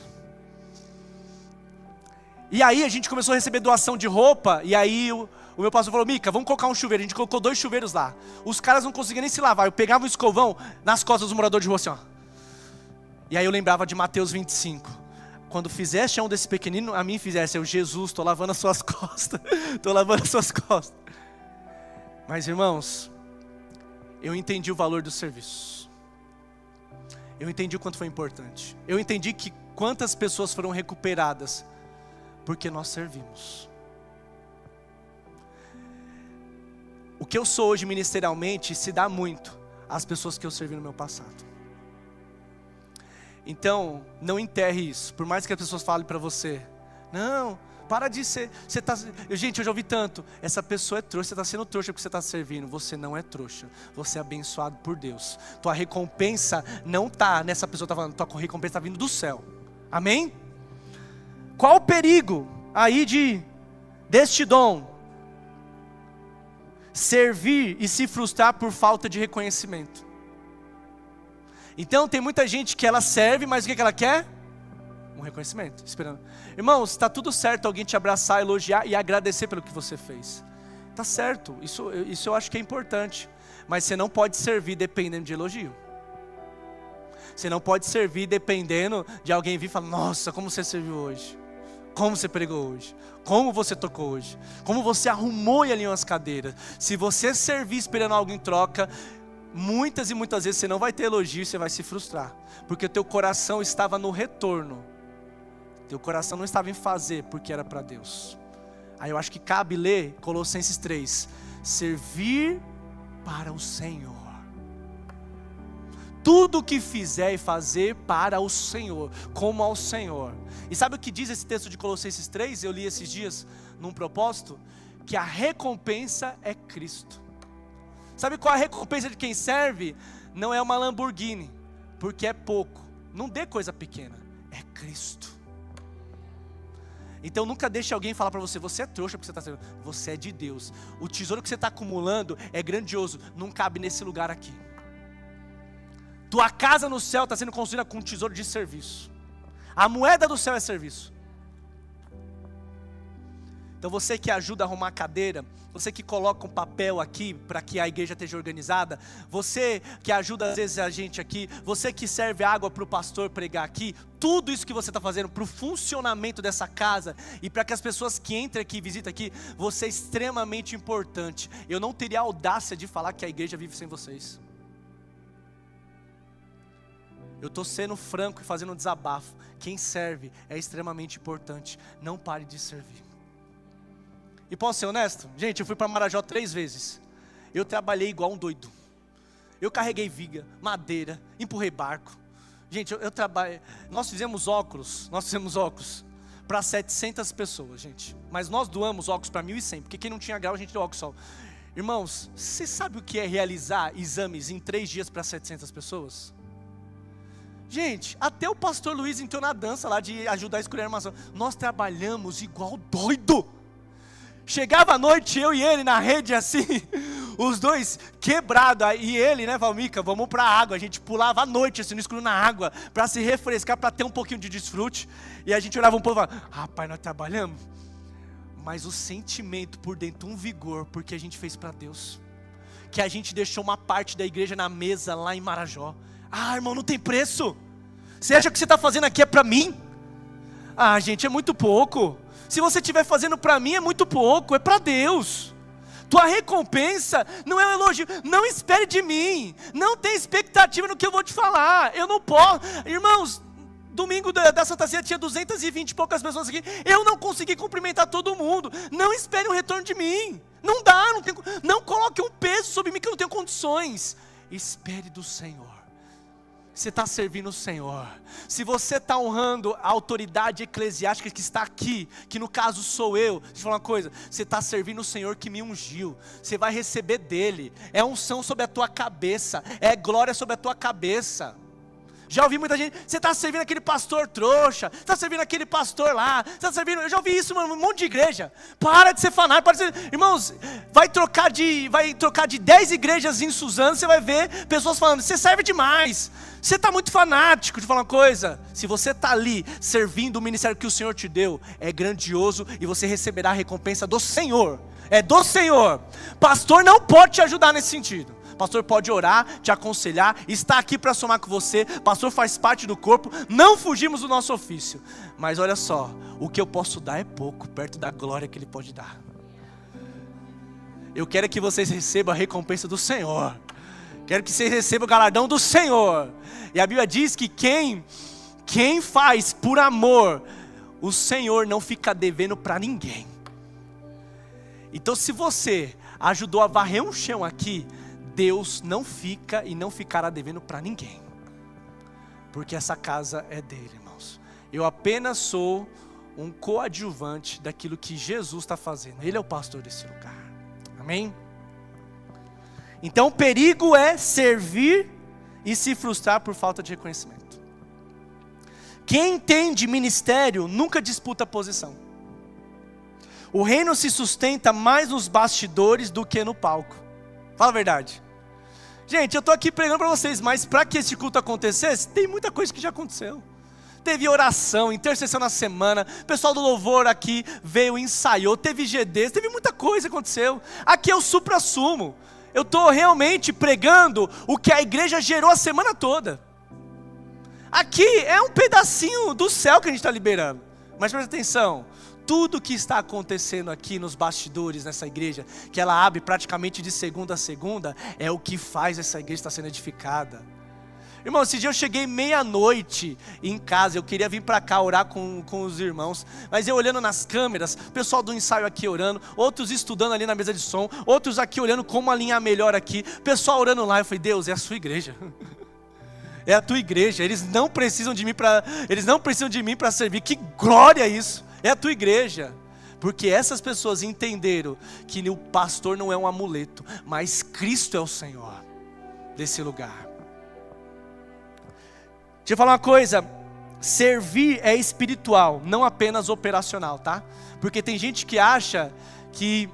Speaker 1: E aí a gente começou a receber doação de roupa, e aí o meu pastor falou, Mica, vamos colocar um chuveiro. A gente colocou 2 chuveiros lá. Os caras não conseguiam nem se lavar. Eu pegava o escovão nas costas do morador de rua assim, ó. E aí eu lembrava de Mateus 25. Quando fizeste a um desse pequenino, a mim fizesse. Eu, Jesus, estou lavando as suas costas. Estou lavando as suas costas. Mas irmãos, eu entendi o valor do serviço. Eu entendi o quanto foi importante. Eu entendi que quantas pessoas foram recuperadas porque nós servimos. O que eu sou hoje ministerialmente se dá muito às pessoas que eu servi no meu passado. Então, não enterre isso. Por mais que as pessoas falem para você, não, para de ser, gente, eu já ouvi tanto, essa pessoa é trouxa, você está sendo trouxa porque você está servindo. Você não é trouxa, você é abençoado por Deus. Tua recompensa não está nessa pessoa que está falando, tua recompensa está vindo do céu. Amém? Qual o perigo aí deste dom? Servir e se frustrar por falta de reconhecimento. Então tem muita gente que ela serve, mas o que ela quer? Um reconhecimento, esperando. Irmãos, está tudo certo alguém te abraçar, elogiar e agradecer pelo que você fez. Está certo, isso eu acho que é importante. Mas você não pode servir dependendo de elogio. Você não pode servir dependendo de alguém vir e falar, nossa, como você serviu hoje. Como você pregou hoje, como você tocou hoje, como você arrumou e alinhou as cadeiras. Se você servir esperando algo em troca, muitas e muitas vezes você não vai ter elogio e você vai se frustrar. Porque o teu coração estava no retorno. Teu coração não estava em fazer porque era para Deus. Aí eu acho que cabe ler Colossenses 3. Servir para o Senhor. Tudo o que fizer e fazer para o Senhor, como ao Senhor. E sabe o que diz esse texto de Colossenses 3? Eu li esses dias num propósito, que a recompensa é Cristo. Sabe qual é a recompensa de quem serve? Não é uma Lamborghini, porque é pouco. Não dê coisa pequena, é Cristo. Então nunca deixe alguém falar para você, você é trouxa porque você está servindo. Você é de Deus. O tesouro que você está acumulando é grandioso, não cabe nesse lugar aqui. Tua casa no céu está sendo construída com um tesouro de serviço. A moeda do céu é serviço. Então você que ajuda a arrumar a cadeira, você que coloca um papel aqui para que a igreja esteja organizada, você que ajuda às vezes a gente aqui, você que serve água para o pastor pregar aqui, tudo isso que você está fazendo para o funcionamento dessa casa e para que as pessoas que entram aqui e visitam aqui, você é extremamente importante. Eu não teria a audácia de falar que a igreja vive sem vocês. Eu estou sendo franco e fazendo um desabafo. Quem serve é extremamente importante. Não pare de servir. E posso ser honesto? Gente, eu fui para Marajó 3 vezes. Eu trabalhei igual um doido. Eu carreguei viga, madeira, empurrei barco. Gente, eu trabalhei. Nós fizemos óculos para 700 pessoas, gente. Mas nós doamos óculos para 1.100, porque quem não tinha grau a gente deu óculos só. Irmãos, você sabe o que é realizar exames em 3 dias para 700 pessoas? Gente, até o pastor Luiz entrou na dança lá de ajudar a escolher a armação. Nós trabalhamos igual doido. Chegava à noite, eu e ele na rede assim, os dois quebrados. E ele, né, Valmica, vamos para a água. A gente pulava à noite assim no escuro na água, para se refrescar, para ter um pouquinho de desfrute. E a gente olhava um pouco e falava, rapaz, nós trabalhamos. Mas o sentimento por dentro, um vigor, porque a gente fez para Deus. Que a gente deixou uma parte da igreja na mesa lá em Marajó. Ah, irmão, não tem preço. Você acha que você está fazendo aqui é para mim? Ah, gente, é muito pouco. Se você estiver fazendo para mim é muito pouco, é para Deus. Tua recompensa não é um elogio. Não espere de mim. Não tem expectativa no que eu vou te falar. Eu não posso. Irmãos, domingo da Santa Ceia tinha 220 e poucas pessoas aqui. Eu não consegui cumprimentar todo mundo. Não espere um retorno de mim. Não dá, não coloque um peso sobre mim que eu não tenho condições. Espere do Senhor. Você está servindo o Senhor. Se você está honrando a autoridade eclesiástica que está aqui, que no caso sou eu, deixa eu falar uma coisa, você está servindo o Senhor que me ungiu, você vai receber dele, é unção sobre a tua cabeça, é glória sobre a tua cabeça. Já ouvi muita gente, você está servindo aquele pastor trouxa, você está servindo aquele pastor lá, você está servindo, eu já ouvi isso, mano, um monte de igreja. Para de ser fanático, para de ser, irmãos, vai trocar de 10 igrejas em Suzano, você vai ver pessoas falando, você serve demais, você está muito fanático. Deixa eu falar uma coisa, se você está ali servindo o ministério que o Senhor te deu, é grandioso e você receberá a recompensa do Senhor, é do Senhor. Pastor não pode te ajudar nesse sentido. Pastor pode orar, te aconselhar, está aqui para somar com você. Pastor faz parte do corpo, não fugimos do nosso ofício. Mas olha só, o que eu posso dar é pouco, perto da glória que Ele pode dar. Eu quero que vocês recebam a recompensa do Senhor. Quero que vocês recebam o galardão do Senhor. E a Bíblia diz que quem faz por amor, o Senhor não fica devendo para ninguém. Então se você ajudou a varrer um chão aqui, Deus não fica e não ficará devendo para ninguém, porque essa casa é dele, irmãos. Eu apenas sou um coadjuvante daquilo que Jesus está fazendo. Ele é o pastor desse lugar, amém? Então o perigo é servir e se frustrar por falta de reconhecimento. Quem entende ministério nunca disputa posição. O reino se sustenta mais nos bastidores do que no palco. Fala a verdade. Gente, eu estou aqui pregando para vocês, mas para que esse culto acontecesse, tem muita coisa que já aconteceu. Teve oração, intercessão na semana, o pessoal do louvor aqui veio, ensaiou, teve GDs, teve muita coisa que aconteceu. Aqui é o supra-sumo. Eu estou realmente pregando o que a igreja gerou a semana toda. Aqui é um pedacinho do céu que a gente está liberando. Mas presta atenção. Tudo que está acontecendo aqui nos bastidores nessa igreja, que ela abre praticamente de segunda a segunda, é o que faz essa igreja estar sendo edificada. Irmão, esse dia eu cheguei meia-noite em casa, eu queria vir para cá orar com os irmãos, mas eu olhando nas câmeras, o pessoal do ensaio aqui orando, outros estudando ali na mesa de som, outros aqui olhando como alinhar melhor aqui, pessoal orando lá, eu falei, Deus, é a sua igreja. É a tua igreja, eles não precisam de mim para servir, que glória isso! É a tua igreja, porque essas pessoas entenderam que o pastor não é um amuleto, mas Cristo é o Senhor desse lugar. Deixa eu falar uma coisa, servir é espiritual, não apenas operacional, tá? Porque tem gente que acha que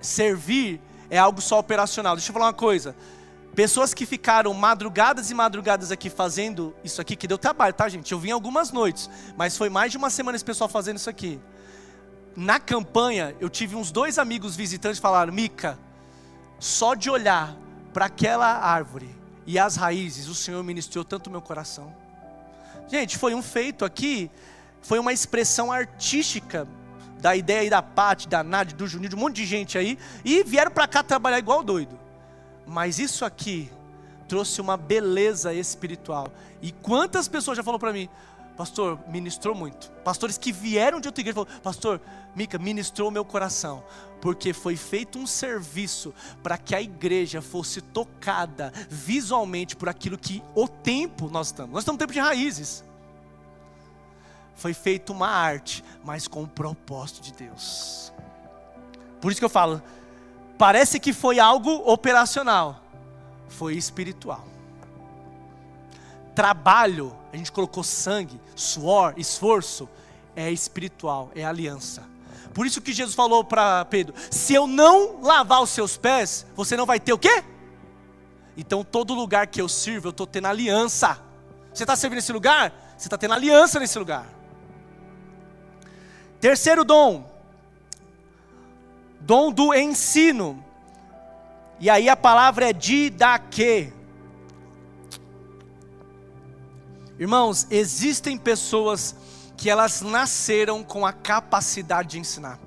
Speaker 1: servir é algo só operacional. Deixa eu falar uma coisa, pessoas que ficaram madrugadas e madrugadas aqui fazendo isso aqui, que deu trabalho, tá, gente? Eu vim algumas noites, mas foi mais de uma semana esse pessoal fazendo isso aqui. Na campanha, eu tive uns 2 amigos visitantes que falaram, Mica, só de olhar para aquela árvore e as raízes, o Senhor ministrou tanto o meu coração. Gente, foi um feito aqui, foi uma expressão artística da ideia aí da Paty, da Nádia, do Juninho, de um monte de gente aí, e vieram para cá trabalhar igual doido. Mas isso aqui trouxe uma beleza espiritual. E quantas pessoas já falaram para mim, pastor, ministrou muito. Pastores que vieram de outra igreja falaram, pastor, Mica, ministrou meu coração. Porque foi feito um serviço para que a igreja fosse tocada visualmente por aquilo que o tempo nós estamos. Nós estamos no tempo de raízes. Foi feita uma arte, mas com o propósito de Deus. Por isso que eu falo, parece que foi algo operacional, foi espiritual. Trabalho, a gente colocou sangue, suor, esforço, é espiritual, é aliança. Por isso que Jesus falou para Pedro, se eu não lavar os seus pés, você não vai ter o quê? Então todo lugar que eu sirvo, eu estou tendo aliança. Você está servindo nesse lugar? Você está tendo aliança nesse lugar. Terceiro dom, dom do ensino. E aí a palavra é didaquê. Irmãos, existem pessoas que elas nasceram com a capacidade de ensinar.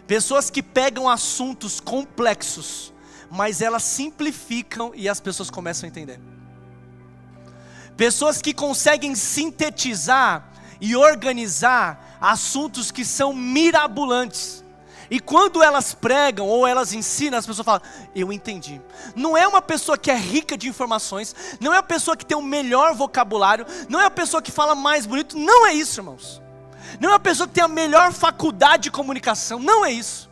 Speaker 1: Pessoas que pegam assuntos complexos, mas elas simplificam e as pessoas começam a entender. Pessoas que conseguem sintetizar e organizar assuntos que são mirabolantes. E quando elas pregam ou elas ensinam, as pessoas falam, eu entendi. Não é uma pessoa que é rica de informações, não é a pessoa que tem o melhor vocabulário, não é a pessoa que fala mais bonito, não é isso, irmãos. Não é a pessoa que tem a melhor faculdade de comunicação, não é isso.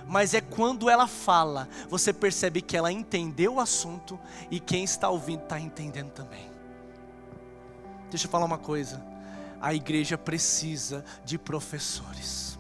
Speaker 1: Mas é quando ela fala, você percebe que ela entendeu o assunto e quem está ouvindo está entendendo também. Deixa eu falar uma coisa, a igreja precisa de professores.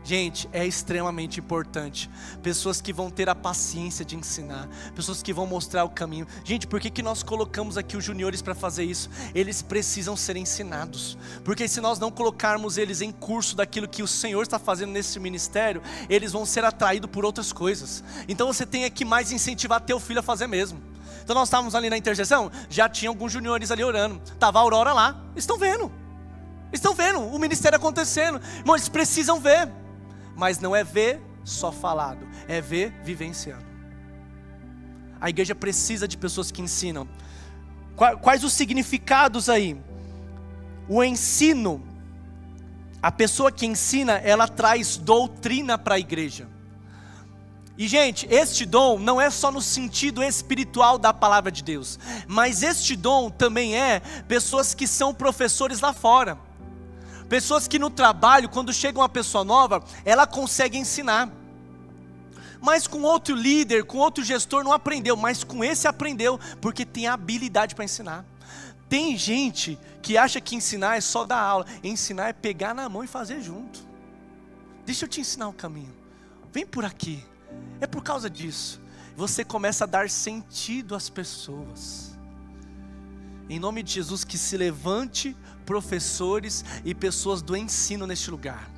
Speaker 1: Gente, é extremamente importante. Pessoas que vão ter a paciência de ensinar. Pessoas que vão mostrar o caminho. Gente, por que nós colocamos aqui os juniores para fazer isso? Eles precisam ser ensinados. Porque se nós não colocarmos eles em curso daquilo que o Senhor está fazendo nesse ministério, eles vão ser atraídos por outras coisas. Então você tem que mais incentivar teu filho a fazer mesmo. Então nós estávamos ali na intercessão, já tinha alguns juniores ali orando. Estava a Aurora lá, estão vendo o ministério acontecendo. Irmão, eles precisam ver. Mas não é ver só falado, é ver vivenciando. A igreja precisa de pessoas que ensinam. Quais os significados aí? O ensino, a pessoa que ensina, ela traz doutrina para a igreja. E gente, este dom não é só no sentido espiritual da palavra de Deus, mas este dom também é pessoas que são professores lá fora. Pessoas que no trabalho, quando chega uma pessoa nova, ela consegue ensinar. Mas com outro líder, com outro gestor não aprendeu, mas com esse aprendeu, porque tem a habilidade para ensinar. Tem gente que acha que ensinar é só dar aula, ensinar é pegar na mão e fazer junto. Deixa eu te ensinar o caminho, vem por aqui, é por causa disso. Você começa a dar sentido às pessoas. Em nome de Jesus, que se levante professores e pessoas do ensino neste lugar,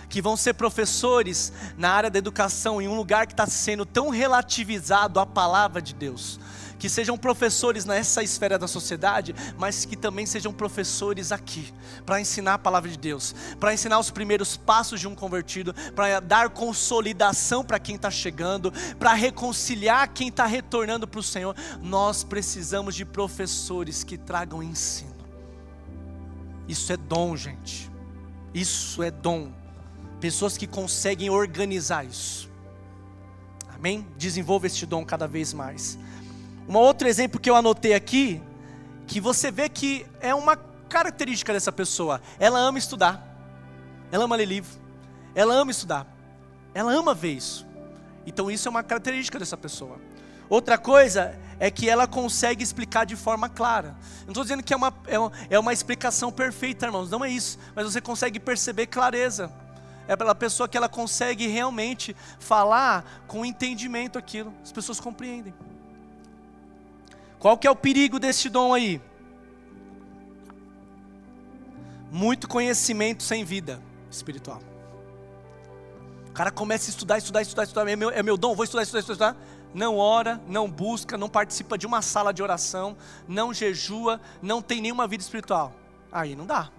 Speaker 1: que vão ser professores na área da educação, em um lugar que está sendo tão relativizado à palavra de Deus, que sejam professores nessa esfera da sociedade, mas que também sejam professores aqui, para ensinar a palavra de Deus, para ensinar os primeiros passos de um convertido, para dar consolidação para quem está chegando, para reconciliar quem está retornando para o Senhor. Nós precisamos de professores que tragam ensino. Isso é dom, gente. Isso é dom. Pessoas que conseguem organizar isso. Amém? Desenvolva este dom cada vez mais. Um outro exemplo que eu anotei aqui, que você vê que é uma característica dessa pessoa. Ela ama estudar. Ela ama ler livro. Ela ama estudar. Ela ama ver isso. Então isso é uma característica dessa pessoa. Outra coisa é que ela consegue explicar de forma clara. Não estou dizendo que é uma explicação perfeita, irmãos, não é isso. Mas você consegue perceber clareza. É pela pessoa que ela consegue realmente falar com entendimento aquilo. As pessoas compreendem. Qual que é o perigo deste dom aí? Muito conhecimento sem vida espiritual. O cara começa a estudar, é meu dom, vou estudar. Não ora, não busca, não participa de uma sala de oração, não jejua, não tem nenhuma vida espiritual. Aí não dá.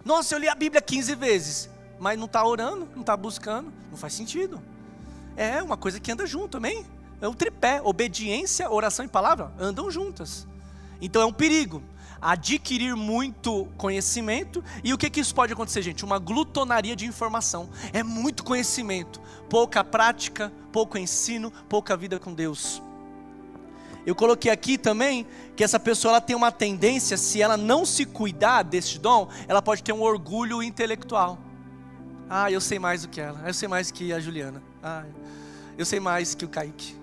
Speaker 1: Nossa, eu li a Bíblia 15 vezes, mas não está orando, não está buscando, não faz sentido. É uma coisa que anda junto, amém? É um tripé, obediência, oração e palavra, andam juntas. Então é um perigo. Adquirir muito conhecimento. E o que isso pode acontecer, gente? Uma glutonaria de informação. É muito conhecimento, pouca prática, pouco ensino, pouca vida com Deus. Eu coloquei aqui também que essa pessoa ela tem uma tendência, se ela não se cuidar desse dom, ela pode ter um orgulho intelectual. Ah, eu sei mais do que ela, eu sei mais que a Juliana, eu sei mais que o Kaique.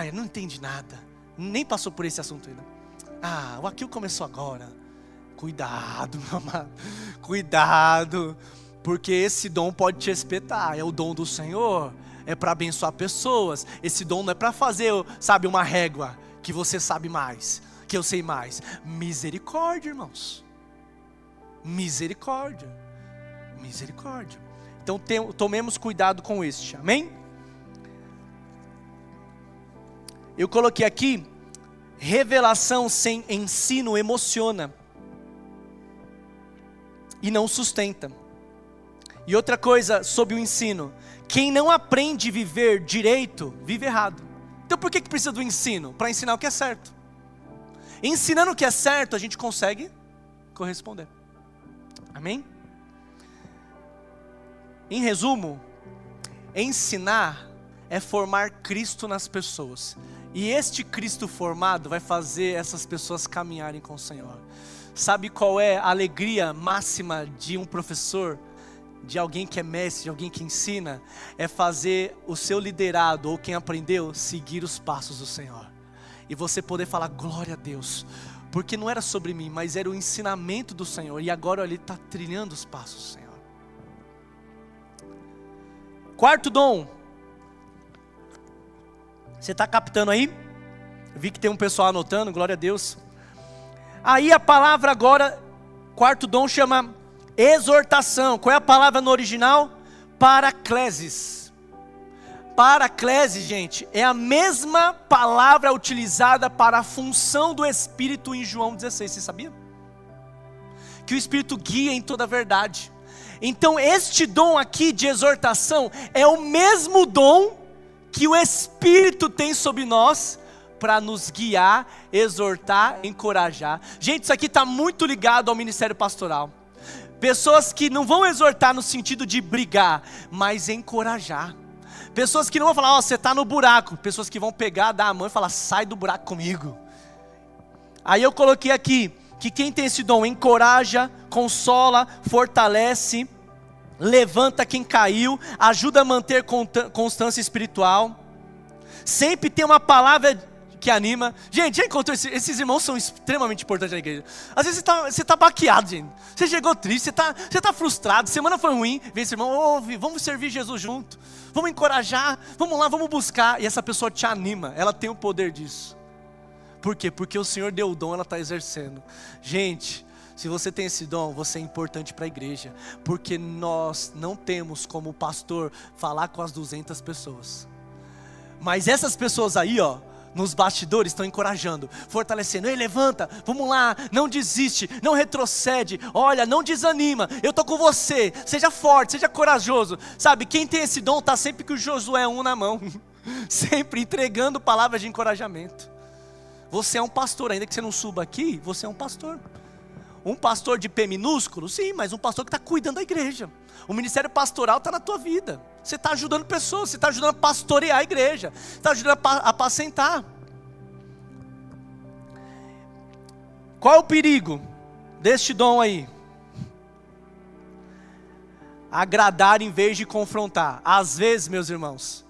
Speaker 1: Eu não entendi nada, nem passou por esse assunto ainda. O Aquilo começou agora. Cuidado, meu amado, cuidado, porque esse dom pode te espetar. É o dom do Senhor, é para abençoar pessoas. Esse dom não é para fazer, sabe, uma régua, que você sabe mais, que eu sei mais. Misericórdia, irmãos, misericórdia, misericórdia. Então tomemos cuidado com este, amém? Eu coloquei aqui, revelação sem ensino emociona e não sustenta. E outra coisa sobre o ensino, quem não aprende a viver direito, vive errado. Então por que precisa do ensino? Para ensinar o que é certo. Ensinando o que é certo, a gente consegue corresponder. Amém? Em resumo, ensinar é formar Cristo nas pessoas. E este Cristo formado vai fazer essas pessoas caminharem com o Senhor. Sabe qual é a alegria máxima de um professor, de alguém que é mestre, de alguém que ensina? É fazer o seu liderado, ou quem aprendeu, seguir os passos do Senhor. E você poder falar, glória a Deus, porque não era sobre mim, mas era o ensinamento do Senhor. E agora ele está trilhando os passos do Senhor. Quarto dom. Você está captando aí? Vi que tem um pessoal anotando, glória a Deus. Aí a palavra agora, quarto dom chama exortação. Qual é a palavra no original? Paraclesis. Paraclesis, gente, é a mesma palavra utilizada para a função do Espírito em João 16, você sabia? Que o Espírito guia em toda a verdade. Então este dom aqui de exortação é o mesmo dom que o Espírito tem sobre nós para nos guiar, exortar, encorajar. Gente, isso aqui está muito ligado ao ministério pastoral. Pessoas que não vão exortar no sentido de brigar, mas encorajar. Pessoas que não vão falar, você está no buraco. Pessoas que vão pegar, dar a mão e falar, sai do buraco comigo. Aí eu coloquei aqui, que quem tem esse dom encoraja, consola, fortalece, levanta quem caiu, ajuda a manter constância espiritual, sempre tem uma palavra que anima. Gente, já encontrou esses irmãos são extremamente importantes na igreja. Às vezes você está baqueado, gente, você chegou triste, você tá frustrado, semana foi ruim, vem esse irmão, vamos servir Jesus junto, vamos encorajar, vamos lá, vamos buscar, e essa pessoa te anima, ela tem o poder disso. Por quê? Porque o Senhor deu o dom, ela está exercendo. Gente, se você tem esse dom, você é importante para a igreja, porque nós não temos como pastor falar com as 200 pessoas, mas essas pessoas aí, nos bastidores estão encorajando, fortalecendo. Ei, levanta, vamos lá, não desiste, não retrocede, olha, não desanima, eu estou com você, seja forte, seja corajoso. Sabe, quem tem esse dom está sempre com o Josué 1 na mão, sempre entregando palavras de encorajamento. Você é um pastor, ainda que você não suba aqui, você é um pastor. Um pastor de P minúsculo? Sim, mas um pastor que está cuidando da igreja. O ministério pastoral está na tua vida. Você está ajudando pessoas, você está ajudando a pastorear a igreja, está ajudando a apacentar. Qual é o perigo deste dom aí? Agradar em vez de confrontar. Às vezes, meus irmãos,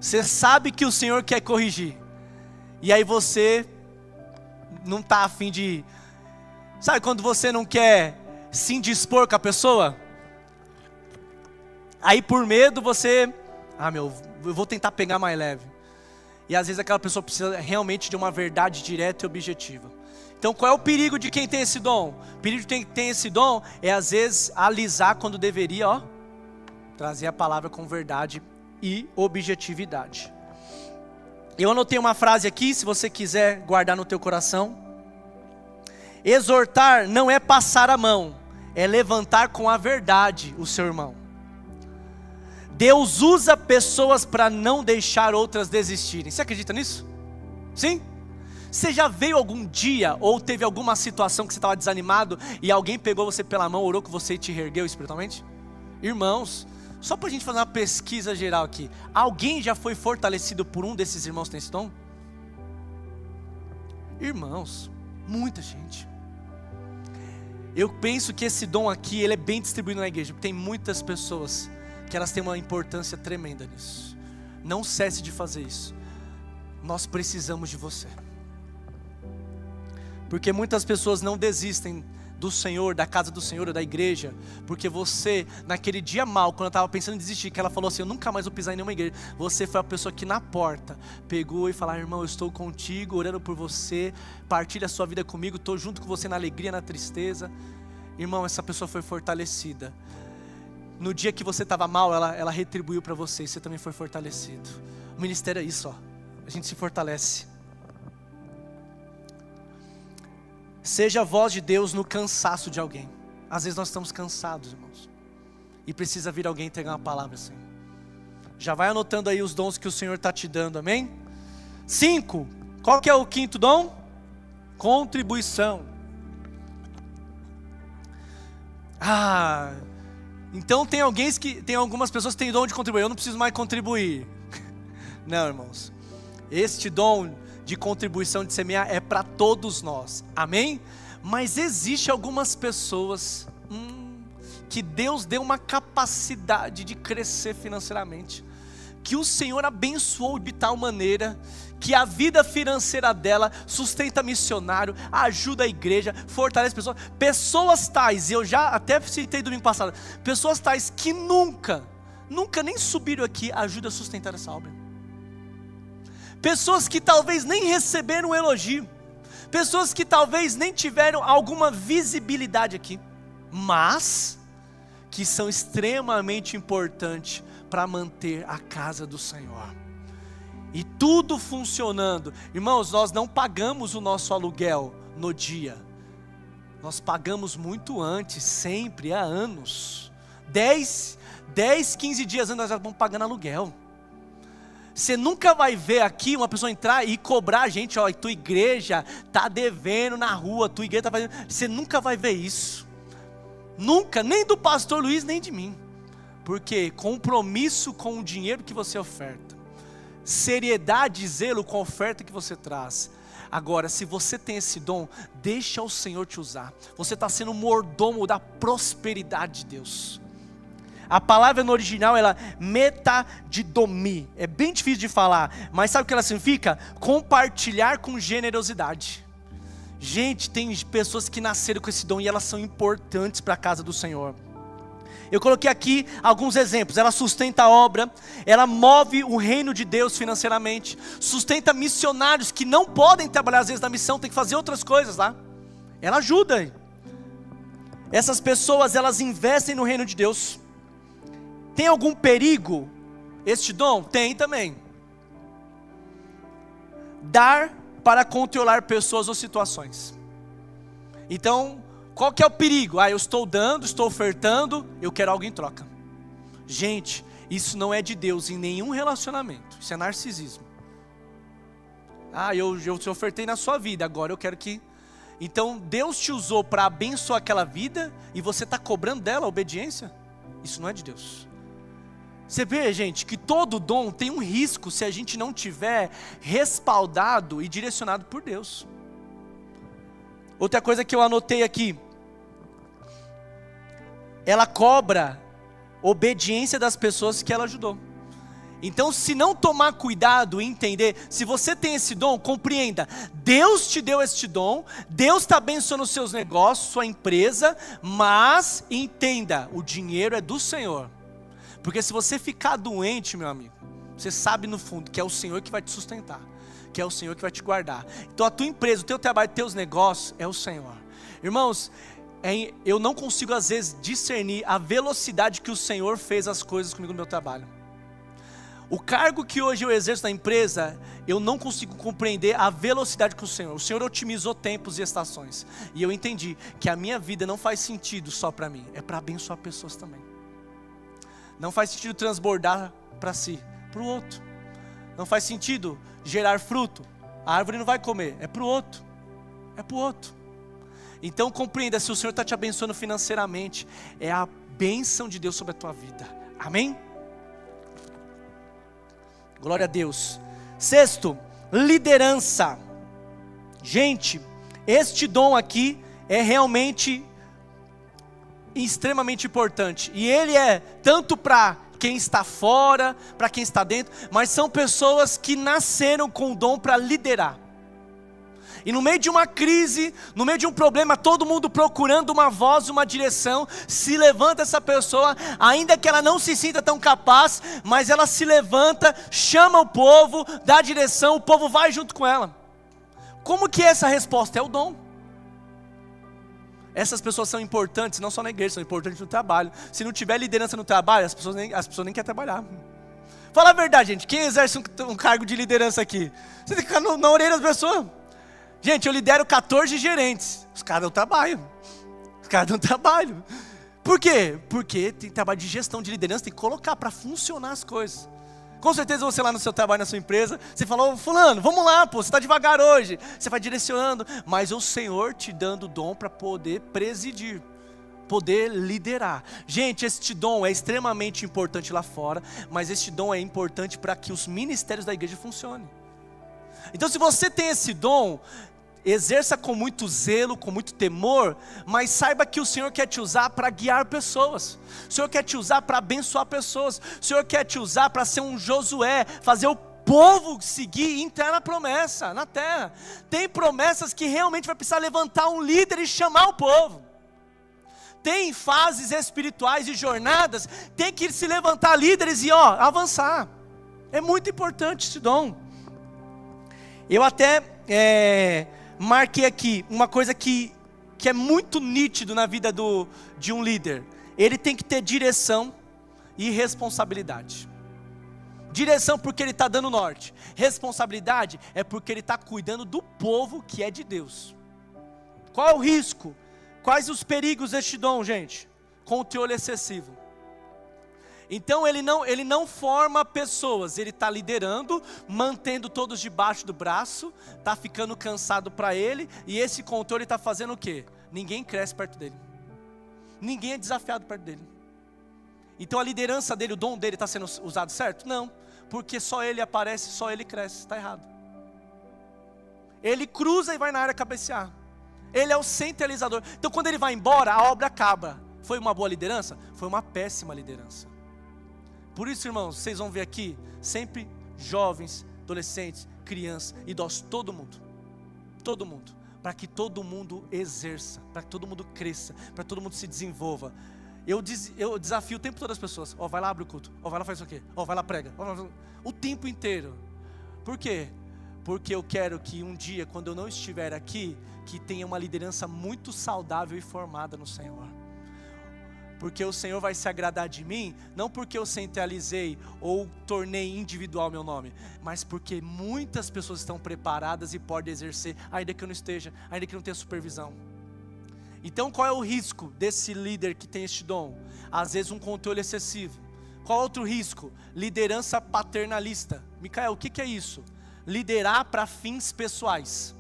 Speaker 1: você sabe que o Senhor quer corrigir, e aí você não está a fim de... Sabe quando você não quer se indispor com a pessoa? Aí por medo você... eu vou tentar pegar mais leve. E às vezes aquela pessoa precisa realmente de uma verdade direta e objetiva. Então qual é o perigo de quem tem esse dom? O perigo de quem tem esse dom é às vezes alisar quando deveria, trazer a palavra com verdade e objetividade. Eu anotei uma frase aqui, se você quiser guardar no teu coração. Exortar não é passar a mão, é levantar com a verdade o seu irmão. Deus usa pessoas para não deixar outras desistirem. Você acredita nisso? Sim? Você já veio algum dia, ou teve alguma situação que você estava desanimado, e alguém pegou você pela mão, orou com você e te ergueu espiritualmente? Irmãos, só para a gente fazer uma pesquisa geral aqui, alguém já foi fortalecido por um desses irmãos que tem esse dom? Irmãos, muita gente. Eu penso que esse dom aqui, ele é bem distribuído na igreja, porque tem muitas pessoas que elas têm uma importância tremenda nisso. Não cesse de fazer isso. Nós precisamos de você. Porque muitas pessoas não desistem do Senhor, da casa do Senhor, da igreja, porque você, naquele dia mal, quando eu estava pensando em desistir, que ela falou assim, eu nunca mais vou pisar em nenhuma igreja, você foi a pessoa que na porta, pegou e falou, irmão, eu estou contigo, orando por você, partilha a sua vida comigo, estou junto com você na alegria, na tristeza. Irmão, essa pessoa foi fortalecida. No dia que você estava mal, ela retribuiu para você, e você também foi fortalecido. O ministério é isso, ó. A gente se fortalece. Seja a voz de Deus no cansaço de alguém. Às vezes nós estamos cansados, irmãos, e precisa vir alguém entregar uma palavra assim. Já vai anotando aí os dons que o Senhor está te dando, amém? 5, qual que é o quinto dom? Contribuição. Então tem algumas pessoas que têm dom de contribuir, eu não preciso mais contribuir. Não, irmãos, este dom de contribuição, de semear, é para todos nós, amém? Mas existe algumas pessoas que Deus deu uma capacidade de crescer financeiramente, que o Senhor abençoou de tal maneira, que a vida financeira dela sustenta missionário, ajuda a igreja, fortalece pessoas tais, e eu já até citei domingo passado, pessoas tais que nunca nem subiram aqui, ajudam a sustentar essa obra. Pessoas que talvez nem receberam um elogio, pessoas que talvez nem tiveram alguma visibilidade aqui, mas que são extremamente importantes para manter a casa do Senhor. E tudo funcionando. Irmãos, nós não pagamos o nosso aluguel no dia, nós pagamos muito antes, sempre, há anos. 10, 15 dias antes nós já estamos pagando aluguel. Você nunca vai ver aqui uma pessoa entrar e cobrar a gente, ó, tua igreja está devendo na rua, tua igreja está fazendo. Você nunca vai ver isso. Nunca, nem do pastor Luiz, nem de mim. Porque compromisso com o dinheiro que você oferta, seriedade e zelo com a oferta que você traz. Agora, se você tem esse dom, deixa o Senhor te usar. Você está sendo mordomo da prosperidade de Deus. A palavra no original, ela metadidomi, é bem difícil de falar, mas sabe o que ela significa? Compartilhar com generosidade. Gente, tem pessoas que nasceram com esse dom e elas são importantes para a casa do Senhor. Eu coloquei aqui alguns exemplos. Ela sustenta a obra, ela move o reino de Deus financeiramente, sustenta missionários que não podem trabalhar às vezes na missão, tem que fazer outras coisas lá. Ela ajuda. Essas pessoas, elas investem no reino de Deus. Tem algum perigo este dom? Tem também. Dar para controlar pessoas ou situações. Então, qual que é o perigo? Eu estou dando, estou ofertando, eu quero algo em troca. Gente, isso não é de Deus em nenhum relacionamento. Isso é narcisismo. Eu te ofertei na sua vida, agora eu quero que... Então, Deus te usou para abençoar aquela vida e você está cobrando dela a obediência? Isso não é de Deus. Você vê, gente, que todo dom tem um risco se a gente não tiver respaldado e direcionado por Deus. Outra coisa que eu anotei aqui, ela cobra obediência das pessoas que ela ajudou. Então, se não tomar cuidado e entender, se você tem esse dom, compreenda, Deus te deu este dom, Deus está abençoando os seus negócios, sua empresa, mas entenda, o dinheiro é do Senhor. Porque se você ficar doente, meu amigo, você sabe no fundo que é o Senhor que vai te sustentar, que é o Senhor que vai te guardar. Então a tua empresa, o teu trabalho, os teus negócios é o Senhor. Irmãos, eu não consigo às vezes discernir a velocidade que o Senhor fez as coisas comigo no meu trabalho. O cargo que hoje eu exerço na empresa, eu não consigo compreender a velocidade com o Senhor otimizou tempos e estações. E eu entendi que a minha vida não faz sentido só para mim, é para abençoar pessoas também. Não faz sentido transbordar para si, para o outro. Não faz sentido gerar fruto. A árvore não vai comer, é para o outro. É para o outro. Então compreenda, se o Senhor está te abençoando financeiramente, é a bênção de Deus sobre a tua vida. Amém? Glória a Deus. Sexto, liderança. Gente, este dom aqui é realmente extremamente importante. E ele é tanto para quem está fora, para quem está dentro, mas são pessoas que nasceram com o dom para liderar. E no meio de uma crise, no meio de um problema, todo mundo procurando uma voz, uma direção, se levanta essa pessoa, ainda que ela não se sinta tão capaz, mas ela se levanta, chama o povo, dá direção, o povo vai junto com ela. Como que é essa resposta? É o dom. Essas pessoas são importantes, não só na igreja, são importantes no trabalho. Se não tiver liderança no trabalho, as pessoas nem querem trabalhar. Fala a verdade, gente, quem exerce um cargo de liderança aqui? Você tem que ficar na orelha das pessoas. Gente, eu lidero 14 gerentes. Os caras dão trabalho. Por quê? Porque tem trabalho de gestão, de liderança, tem que colocar para funcionar as coisas. Com certeza você lá no seu trabalho, na sua empresa, você falou, fulano, vamos lá, pô, você está devagar hoje. Você vai direcionando, mas o Senhor te dando o dom para poder presidir, poder liderar. Gente, este dom é extremamente importante lá fora, mas este dom é importante para que os ministérios da igreja funcionem. Então se você tem esse dom, exerça com muito zelo, com muito temor, mas saiba que o Senhor quer te usar para guiar pessoas. O Senhor quer te usar para abençoar pessoas. O Senhor quer te usar para ser um Josué, fazer o povo seguir e entrar na promessa, na terra. Tem promessas que realmente vai precisar levantar um líder e chamar o povo. Tem fases espirituais e jornadas, tem que se levantar líderes e avançar. É muito importante esse dom. Eu até marquei aqui uma coisa que é muito nítido na vida de um líder. Ele tem que ter direção e responsabilidade. Direção porque ele está dando norte. Responsabilidade é porque ele está cuidando do povo que é de Deus. Qual é o risco? Quais os perigos deste dom, gente? Com o teor excessivo. Então ele não forma pessoas, ele está liderando, mantendo todos debaixo do braço, está ficando cansado para ele, e esse controle está fazendo o quê? Ninguém cresce perto dele, ninguém é desafiado perto dele. Então a liderança dele, o dom dele está sendo usado certo? Não, porque só ele aparece, só ele cresce, está errado. Ele cruza e vai na área cabecear, ele é o centralizador. Então quando ele vai embora, a obra acaba. Foi uma boa liderança? Foi uma péssima liderança. Por isso, irmãos, vocês vão ver aqui, sempre jovens, adolescentes, crianças, idosos, todo mundo, para que todo mundo exerça, para que todo mundo cresça, para que todo mundo se desenvolva. Eu desafio o tempo todo as pessoas, vai lá, abre o culto, vai lá, faz isso aqui, vai lá, prega, o tempo inteiro. Por quê? Porque eu quero que um dia, quando eu não estiver aqui, que tenha uma liderança muito saudável e formada no Senhor. Porque o Senhor vai se agradar de mim, não porque eu centralizei ou tornei individual meu nome, mas porque muitas pessoas estão preparadas e podem exercer, ainda que eu não esteja, ainda que não tenha supervisão. Então qual é o risco desse líder que tem este dom? Às vezes um controle excessivo. Qual outro risco? Liderança paternalista. Micael, o que é isso? Liderar para fins pessoais.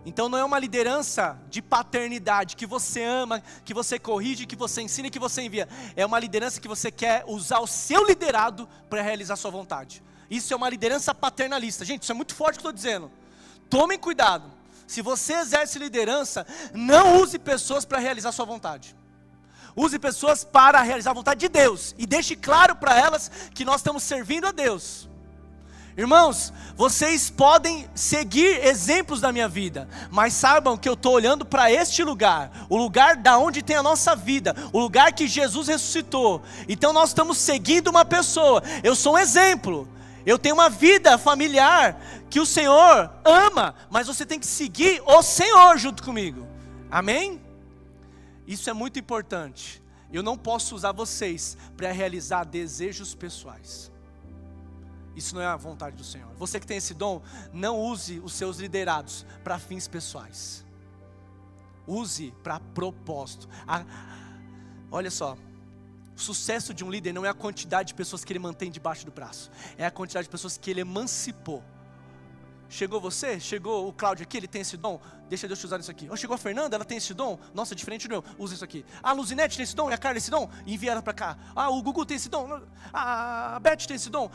Speaker 1: Então não é uma liderança de paternidade, que você ama, que você corrige, que você ensina e que você envia. É uma liderança que você quer usar o seu liderado para realizar a sua vontade. Isso é uma liderança paternalista. Gente, isso é muito forte o que eu estou dizendo. Tomem cuidado. Se você exerce liderança, não use pessoas para realizar a sua vontade. Use pessoas para realizar a vontade de Deus. E deixe claro para elas que nós estamos servindo a Deus. Irmãos, vocês podem seguir exemplos da minha vida, mas saibam que eu estou olhando para este lugar, o lugar da onde tem a nossa vida, o lugar que Jesus ressuscitou. Então nós estamos seguindo uma pessoa. Eu sou um exemplo, eu tenho uma vida familiar que o Senhor ama, mas você tem que seguir o Senhor junto comigo. Amém? Isso é muito importante. Eu não posso usar vocês para realizar desejos pessoais. Isso não é a vontade do Senhor. Você que tem esse dom, não use os seus liderados para fins pessoais. Use para propósito. Olha só, o sucesso de um líder não é a quantidade de pessoas que ele mantém debaixo do braço, é a quantidade de pessoas que ele emancipou. Chegou você? Chegou o Cláudio aqui, ele tem esse dom? Deixa Deus te usar isso aqui. Oh, chegou a Fernanda, ela tem esse dom? Nossa, diferente do meu, usa isso aqui. A Luzinete tem esse dom, e a Carla esse dom? Envia ela para cá. Ah, o Gugu tem esse dom, a Beth tem esse dom.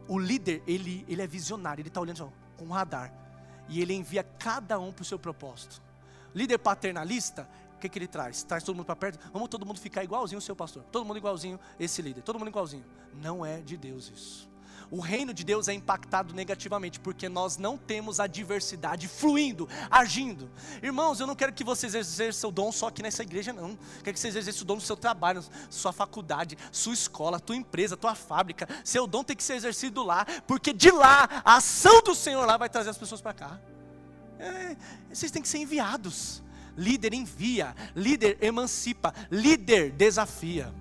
Speaker 1: O líder, ele é visionário, ele está olhando só, com um radar. E ele envia cada um para o seu propósito. Líder paternalista, o que ele traz? Traz todo mundo para perto, vamos todo mundo ficar igualzinho o seu pastor. Todo mundo igualzinho esse líder, todo mundo igualzinho. Não é de Deus isso. O reino de Deus é impactado negativamente, porque nós não temos a diversidade fluindo, agindo. Irmãos, eu não quero que vocês exerçam o dom só aqui nessa igreja, não. Quero que vocês exerçam o dom no seu trabalho, sua faculdade, sua escola, tua empresa, tua fábrica. Seu dom tem que ser exercido lá, porque de lá, a ação do Senhor lá vai trazer as pessoas para cá. Vocês têm que ser enviados. Líder envia, líder emancipa, líder desafia.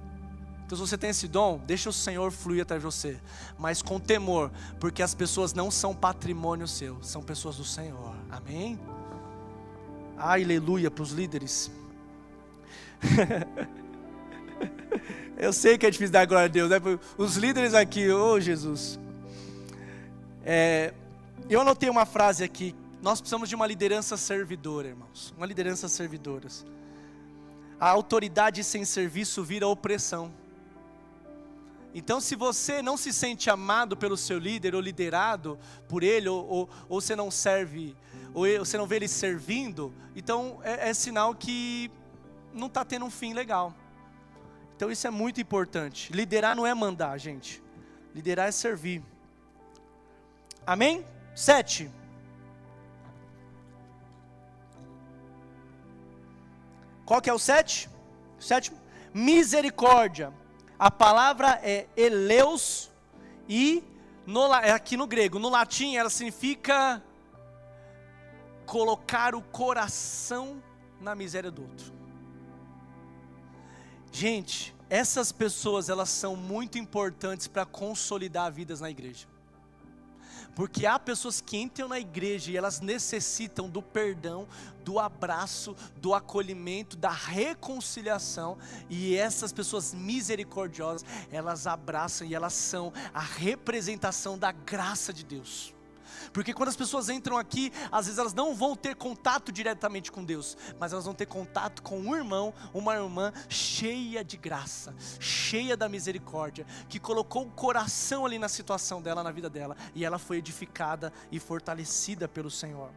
Speaker 1: Então se você tem esse dom, deixa o Senhor fluir atrás de você, mas com temor, porque as pessoas não são patrimônio seu, são pessoas do Senhor, amém? Aleluia para os líderes. Eu sei que é difícil dar glória a Deus, né? Os líderes aqui, oh Jesus. Eu anotei uma frase aqui, nós precisamos de uma liderança servidora, irmãos, uma liderança servidora. A autoridade sem serviço vira opressão. Então se você não se sente amado pelo seu líder, ou liderado por ele, ou você não serve, ou você não vê ele servindo, então é sinal que não está tendo um fim legal. Então isso é muito importante. Liderar não é mandar, gente. Liderar é servir. Amém? 7. Qual que é o 7? 7. Misericórdia. A palavra é eleus e aqui no grego, no latim ela significa colocar o coração na miséria do outro. Gente, essas pessoas elas são muito importantes para consolidar vidas na igreja. Porque há pessoas que entram na igreja e elas necessitam do perdão, do abraço, do acolhimento, da reconciliação. E essas pessoas misericordiosas, elas abraçam e elas são a representação da graça de Deus. Porque quando as pessoas entram aqui, às vezes elas não vão ter contato diretamente com Deus, mas elas vão ter contato com um irmão, uma irmã cheia de graça, cheia da misericórdia, que colocou o coração ali na situação dela, na vida dela, e ela foi edificada e fortalecida pelo Senhor.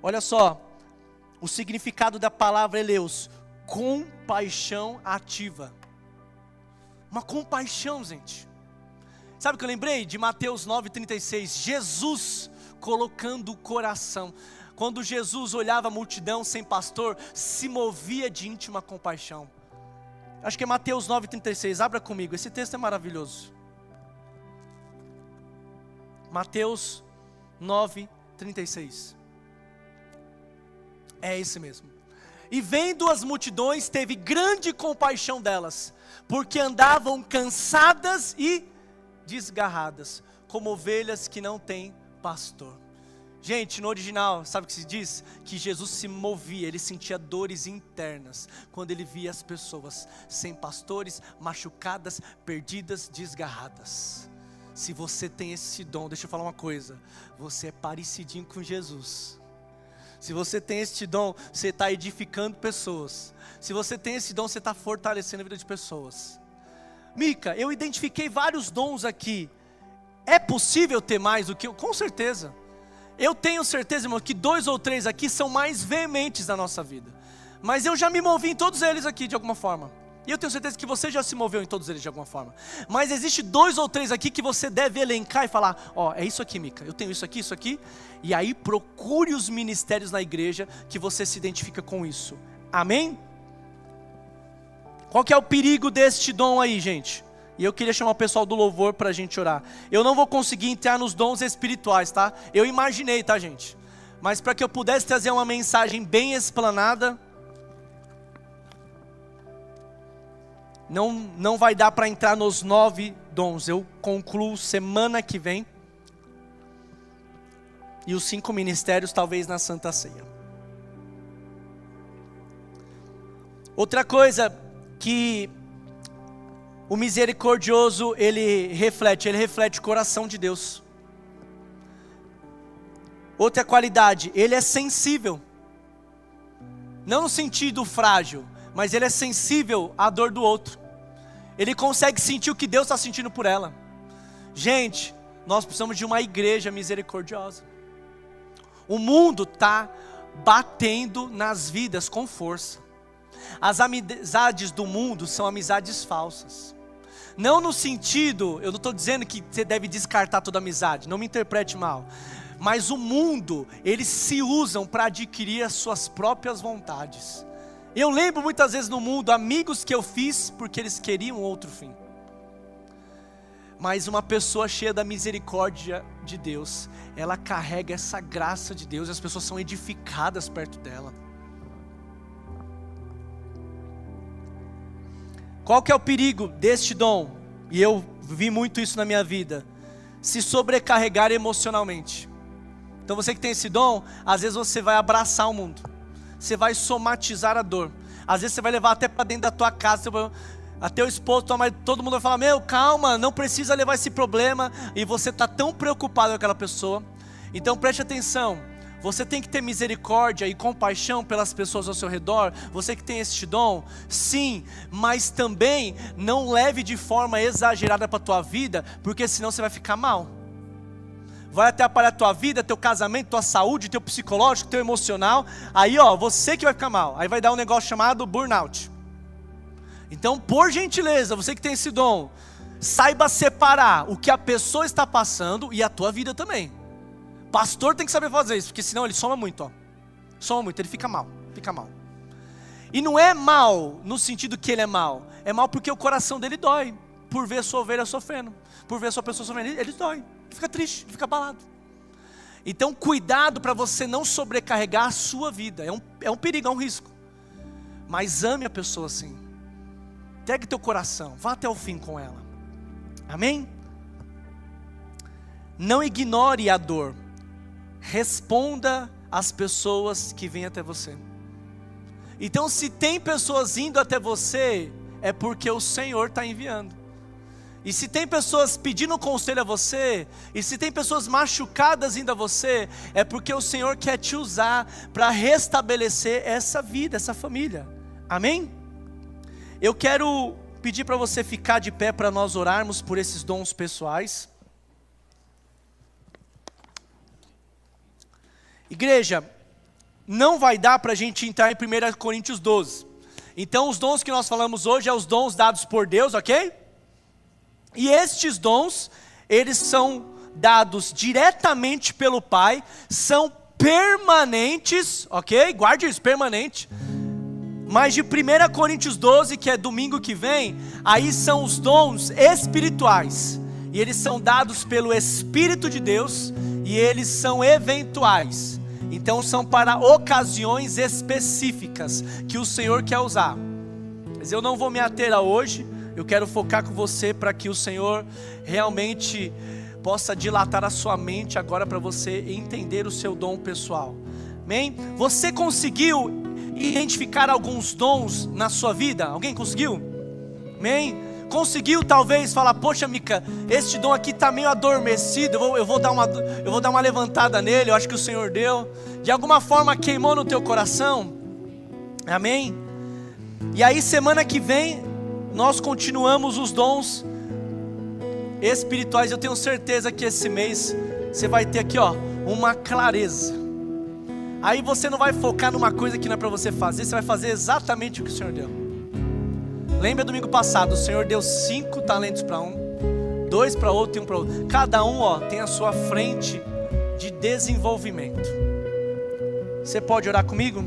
Speaker 1: Olha só, o significado da palavra eleus, compaixão ativa. Uma compaixão, gente. Sabe o que eu lembrei? De Mateus 9,36, Jesus colocando o coração. Quando Jesus olhava a multidão sem pastor, se movia de íntima compaixão. Acho que é Mateus 9,36, abra comigo, esse texto é maravilhoso. Mateus 9,36. É esse mesmo. E vendo as multidões, teve grande compaixão delas, porque andavam cansadas e desgarradas, como ovelhas que não têm pastor. Gente, no original, sabe o que se diz? Que Jesus se movia, ele sentia dores internas, quando ele via as pessoas sem pastores, machucadas, perdidas, desgarradas. Se você tem esse dom, deixa eu falar uma coisa, você é parecidinho com Jesus. Se você tem esse dom, você está edificando pessoas. Se você tem esse dom, você está fortalecendo a vida de pessoas. Mica, eu identifiquei vários dons aqui. É possível ter mais do que eu? Com certeza. Eu tenho certeza, irmão, que 2 ou 3 aqui são mais veementes na nossa vida. Mas eu já me movi em todos eles aqui de alguma forma. E eu tenho certeza que você já se moveu em todos eles de alguma forma. Mas existe 2 ou 3 aqui que você deve elencar e falar, ó, é isso aqui, Mica, eu tenho isso aqui. E aí procure os ministérios na igreja que você se identifica com isso. Amém? Qual que é o perigo deste dom aí, gente? E eu queria chamar o pessoal do louvor para a gente orar. Eu não vou conseguir entrar nos dons espirituais, tá? Eu imaginei, tá, gente? Mas para que eu pudesse trazer uma mensagem bem explanada, não vai dar para entrar nos 9 dons. Eu concluo semana que vem. E os 5 ministérios talvez na Santa Ceia. Outra coisa que o misericordioso, ele reflete o coração de Deus. Outra qualidade, ele é sensível. Não no sentido frágil, mas ele é sensível à dor do outro. Ele consegue sentir o que Deus está sentindo por ela. Gente, nós precisamos de uma igreja misericordiosa. O mundo está batendo nas vidas com força. As amizades do mundo são amizades falsas. Não no sentido, eu não estou dizendo que você deve descartar toda amizade, não me interprete mal. Mas o mundo, eles se usam para adquirir as suas próprias vontades. Eu lembro muitas vezes no mundo, amigos que eu fiz porque eles queriam outro fim. Mas uma pessoa cheia da misericórdia de Deus, ela carrega essa graça de Deus e as pessoas são edificadas perto dela. Qual que é o perigo deste dom? E eu vi muito isso na minha vida. Se sobrecarregar emocionalmente. Então você que tem esse dom, às vezes você vai abraçar o mundo. Você vai somatizar a dor. Às vezes você vai levar até para dentro da tua casa. Até o esposo, tua mãe, todo mundo vai falar, meu, calma, não precisa levar esse problema. E você está tão preocupado com aquela pessoa. Então preste atenção. Você tem que ter misericórdia e compaixão pelas pessoas ao seu redor. Você que tem este dom, sim, mas também não leve de forma exagerada para a tua vida, porque senão você vai ficar mal. Vai atrapalhar a tua vida, teu casamento, tua saúde, teu psicológico, teu emocional. Aí você que vai ficar mal. Aí vai dar um negócio chamado burnout. Então, por gentileza, você que tem esse dom, saiba separar o que a pessoa está passando e a tua vida também. Pastor tem que saber fazer isso, porque senão ele soma muito, Soma muito, ele fica mal, E não é mal no sentido que ele é mal. É mal porque o coração dele dói. Por ver sua ovelha sofrendo. Por ver sua pessoa sofrendo, ele dói. Ele fica triste, ele fica abalado. Então cuidado para você não sobrecarregar a sua vida. É um perigo, é um risco. Mas ame a pessoa assim. Pegue teu coração, vá até o fim com ela. Amém? Não ignore a dor. Responda às pessoas que vêm até você. Então se tem pessoas indo até você, é porque o Senhor está enviando. E se tem pessoas pedindo conselho a você, e se tem pessoas machucadas indo a você, é porque o Senhor quer te usar para restabelecer essa vida, essa família. Amém? Eu quero pedir para você ficar de pé para nós orarmos por esses dons pessoais. Igreja, não vai dar para a gente entrar em 1 Coríntios 12. Então os dons que nós falamos hoje são os dons dados por Deus, ok? E estes dons, eles são dados diretamente pelo Pai, são permanentes, ok? Guarde isso, permanente. Mas de 1 Coríntios 12, que é domingo que vem, aí são os dons espirituais. E eles são dados pelo Espírito de Deus, e eles são eventuais. Então são para ocasiões específicas que o Senhor quer usar. Mas eu não vou me ater a hoje. Eu quero focar com você para que o Senhor realmente possa dilatar a sua mente agora para você entender o seu dom pessoal. Amém? Você conseguiu identificar alguns dons na sua vida? Alguém conseguiu? Amém? Conseguiu talvez falar, poxa Mica, este dom aqui está meio adormecido, eu vou dar uma levantada nele, eu acho que o Senhor deu. De alguma forma queimou no teu coração. Amém? E aí semana que vem nós continuamos os dons espirituais. Eu tenho certeza que esse mês você vai ter aqui uma clareza. Aí você não vai focar numa coisa que não é para você fazer, você vai fazer exatamente o que o Senhor deu. Lembra domingo passado, o Senhor deu 5 talentos para um, 2 para outro e 1 para outro. Cada um tem a sua frente de desenvolvimento. Você pode orar comigo?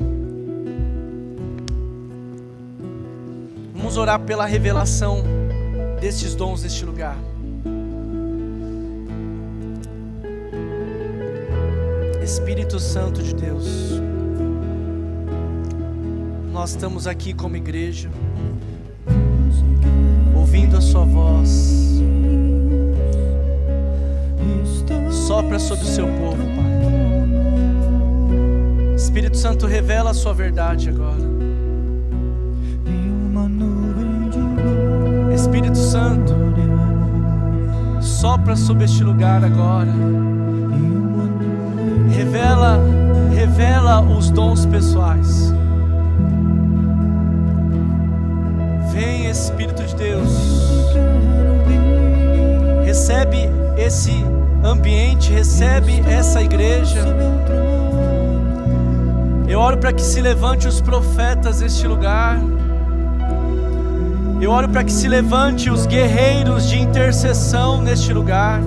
Speaker 1: Vamos orar pela revelação destes dons neste lugar. Espírito Santo de Deus, nós estamos aqui como igreja, ouvindo a sua voz. Sopra sobre o seu povo, Pai. Espírito Santo, revela a sua verdade agora.
Speaker 2: Em uma nuvem
Speaker 1: Espírito Santo, sopra sobre este lugar agora. Revela os dons pessoais. Vem, Espírito de Deus. Recebe esse ambiente, recebe essa igreja. Eu oro para que se levante os profetas neste lugar. Eu oro para que se levante os guerreiros de intercessão neste lugar.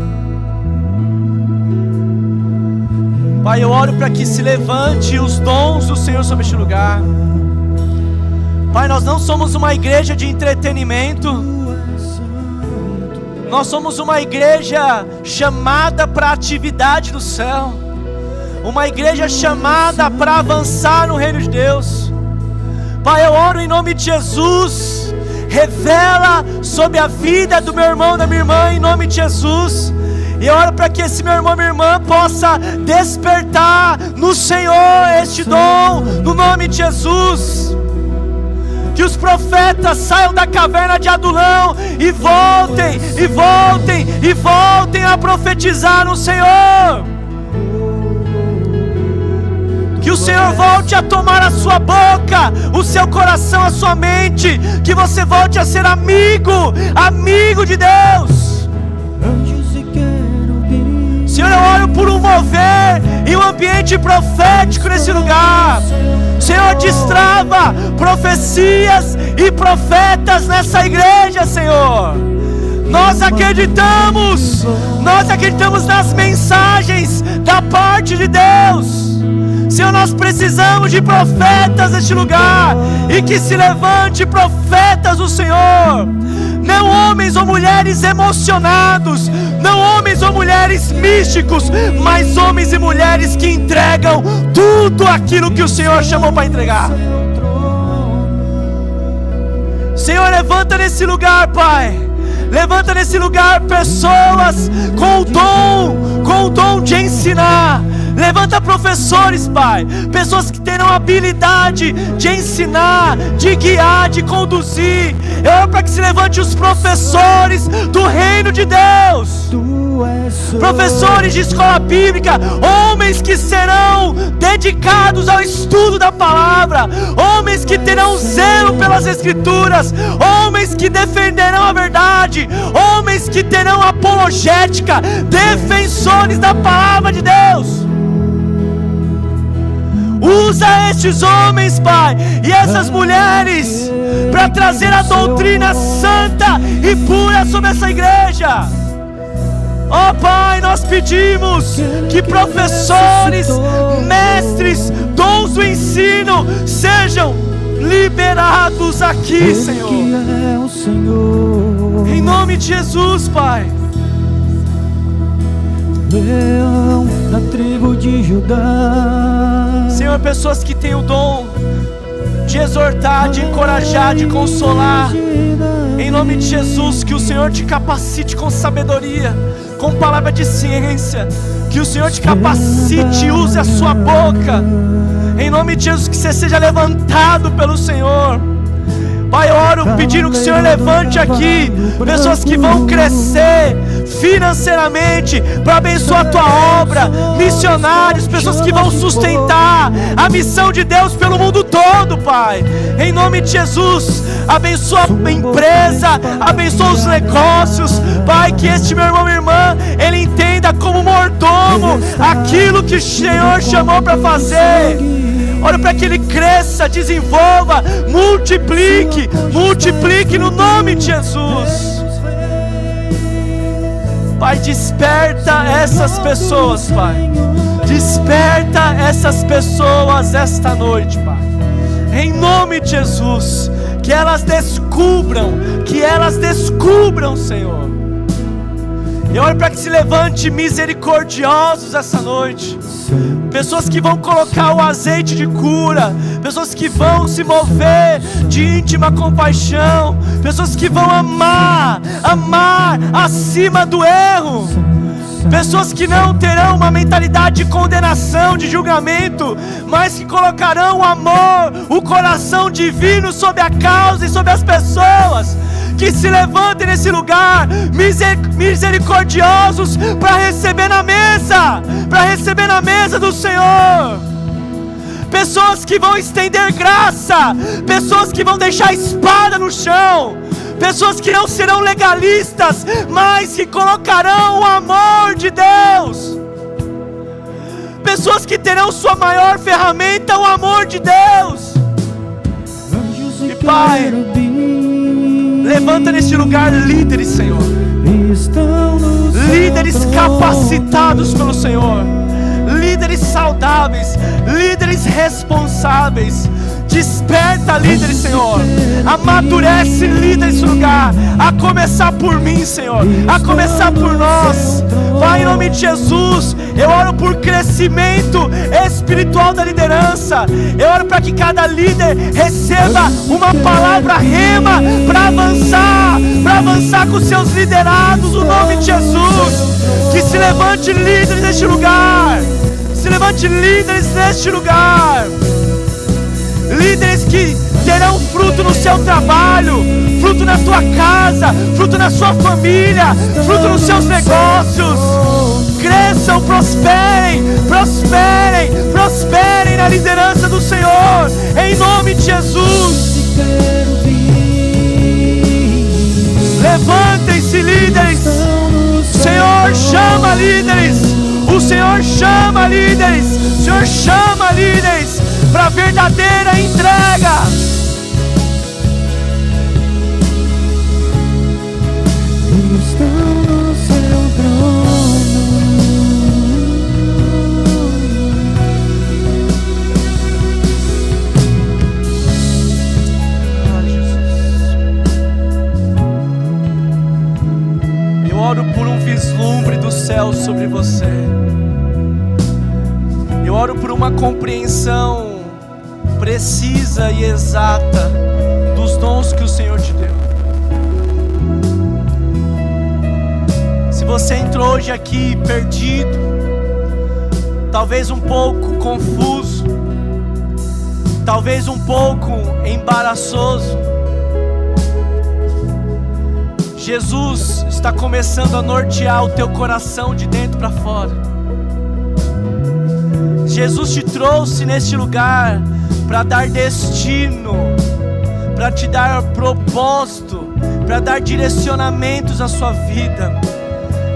Speaker 1: Pai, eu oro para que se levante os dons do Senhor sobre este lugar. Pai, nós não somos uma igreja de entretenimento. Nós somos uma igreja chamada para a atividade do céu. Uma igreja chamada para avançar no reino de Deus. Pai, eu oro em nome de Jesus. Revela sobre a vida do meu irmão, da minha irmã, em nome de Jesus. E eu oro para que esse meu irmão, minha irmã possa despertar no Senhor este dom, no nome de Jesus. Que os profetas saiam da caverna de Adulão e voltem, e voltem, e voltem a profetizar no Senhor. Que o Senhor volte a tomar a sua boca, o seu coração, a sua mente. Que você volte a ser amigo de Deus. Senhor, eu oro por um mover e um ambiente profético nesse lugar. Senhor, destrava profecias e profetas nessa igreja, Senhor. Nós acreditamos nas mensagens da parte de Deus. Senhor, nós precisamos de profetas neste lugar, e que se levante profetas do Senhor. Não homens ou mulheres emocionados, não homens ou mulheres místicos, mas homens e mulheres que entregam tudo aquilo que o Senhor chamou para entregar. Senhor, levanta nesse lugar, Pai. Levanta nesse lugar pessoas com o dom de ensinar. Levanta professores, Pai, pessoas que terão habilidade de ensinar, de guiar, de conduzir. Eu oro para que se levante os professores do reino de Deus, professores de escola bíblica, homens que serão dedicados ao estudo da palavra, homens que terão zelo pelas escrituras, homens que defenderão a verdade, homens que terão apologética, defensores da palavra de Deus. Usa estes homens, Pai, e essas mulheres para trazer a doutrina santa e pura sobre essa igreja. Ó Pai, nós pedimos que professores, mestres, dons do ensino sejam liberados aqui, Senhor. Em nome de Jesus, Pai.
Speaker 2: Leão da tribo de Judá.
Speaker 1: Senhor, pessoas que têm o dom de exortar, de encorajar, de consolar, em nome de Jesus, que o Senhor te capacite com sabedoria, com palavra de ciência, que o Senhor te capacite e use a sua boca, em nome de Jesus, que você seja levantado pelo Senhor. Pai, eu oro pedindo que o Senhor levante aqui pessoas que vão crescer financeiramente para abençoar a tua obra, missionários, pessoas que vão sustentar a missão de Deus pelo mundo todo, Pai. Em nome de Jesus, abençoa a empresa, abençoa os negócios, Pai, que este meu irmão e irmã, ele entenda como mordomo aquilo que o Senhor chamou para fazer. Ora para que ele cresça, desenvolva, multiplique no nome de Jesus. Pai, desperta essas pessoas, Pai. Desperta essas pessoas esta noite, Pai. Em nome de Jesus, que elas descubram, Senhor. Eu oro para que se levante misericordiosos essa noite. Pessoas que vão colocar o azeite de cura, pessoas que vão se mover de íntima compaixão, pessoas que vão amar acima do erro, pessoas que não terão uma mentalidade de condenação, de julgamento, mas que colocarão o amor, o coração divino sobre a causa e sobre as pessoas. que se levantem nesse lugar, misericordiosos, para receber na mesa do Senhor. Pessoas que vão estender graça, pessoas que vão deixar a espada no chão, pessoas que não serão legalistas, mas que colocarão o amor de Deus, pessoas que terão sua maior ferramenta, o amor de Deus. E Pai, levanta neste lugar líderes, Senhor, líderes capacitados pelo Senhor, líderes saudáveis, líderes responsáveis. Desperta líderes, Senhor, amadurece líderes nesse lugar, a começar por mim, Senhor, a começar por nós. Pai, em nome de Jesus, eu oro por crescimento espiritual da liderança. Eu oro para que cada líder receba uma palavra rema para avançar com seus liderados, no nome de Jesus. Que se levante líderes neste lugar, se levante líderes neste lugar, líderes que terão fruto no seu trabalho, fruto na tua casa, fruto na sua família, fruto nos seus negócios. Cresçam, prosperem na liderança do Senhor, em nome de Jesus. Levantem-se líderes, o Senhor chama líderes, o Senhor chama líderes, o Senhor chama líderes para verdadeira entrega.
Speaker 2: Estão no seu trono.
Speaker 1: Ah, Jesus. Eu oro por um vislumbre do céu sobre você. Eu oro por uma compreensão precisa e exata dos dons que o Senhor te deu. Se você entrou hoje aqui perdido, talvez um pouco confuso, talvez um pouco embaraçoso, Jesus está começando a nortear o teu coração de dentro para fora. Jesus te trouxe neste lugar para dar destino, para te dar propósito, para dar direcionamentos à sua vida.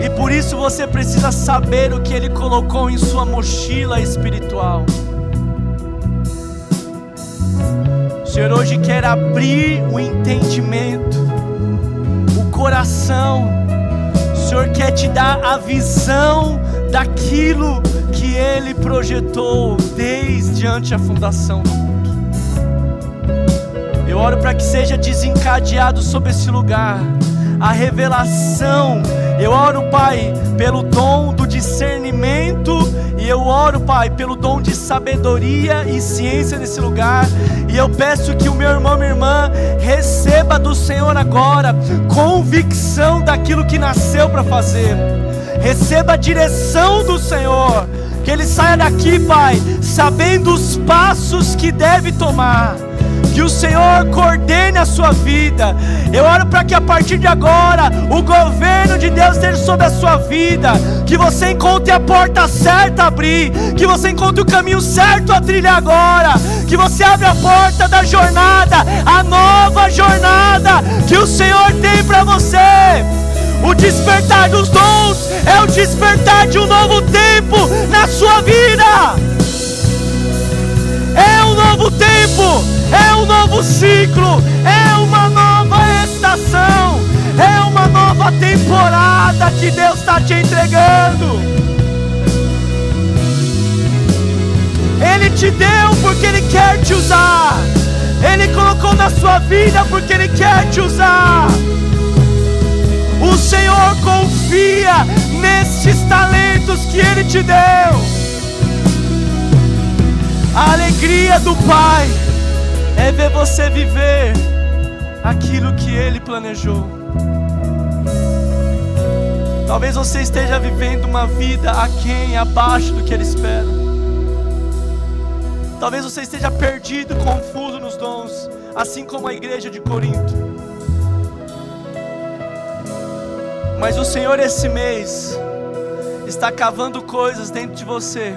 Speaker 1: E por isso você precisa saber o que Ele colocou em sua mochila espiritual. O Senhor hoje quer abrir o entendimento, o coração. O Senhor quer te dar a visão daquilo que Ele projetou desde antes a fundação do mundo. Eu oro para que seja desencadeado sobre esse lugar a revelação. Eu oro, Pai, pelo dom do discernimento, e eu oro, Pai, pelo dom de sabedoria e ciência nesse lugar. E eu peço que o meu irmão, minha irmã, receba do Senhor agora convicção daquilo que nasceu para fazer. Receba a direção do Senhor, que ele saia daqui, Pai, sabendo os passos que deve tomar. Que o Senhor coordene a sua vida. Eu oro para que a partir de agora o governo de Deus esteja sobre a sua vida. Que você encontre a porta certa a abrir, que você encontre o caminho certo a trilhar agora. Que você abra a porta da jornada, a nova jornada que o Senhor tem para você. O despertar dos dons é o despertar de um novo tempo na sua vida. É um novo tempo, é um novo ciclo, é uma nova estação, é uma nova temporada que Deus está te entregando. Ele te deu porque Ele quer te usar. Ele colocou na sua vida porque Ele quer te usar. O Senhor confia nestes talentos que Ele te deu. A alegria do Pai é ver você viver aquilo que Ele planejou. Talvez você esteja vivendo uma vida aquém, abaixo do que Ele espera. Talvez você esteja perdido, confuso nos dons, assim como a igreja de Corinto. Mas o Senhor esse mês está cavando coisas dentro de você,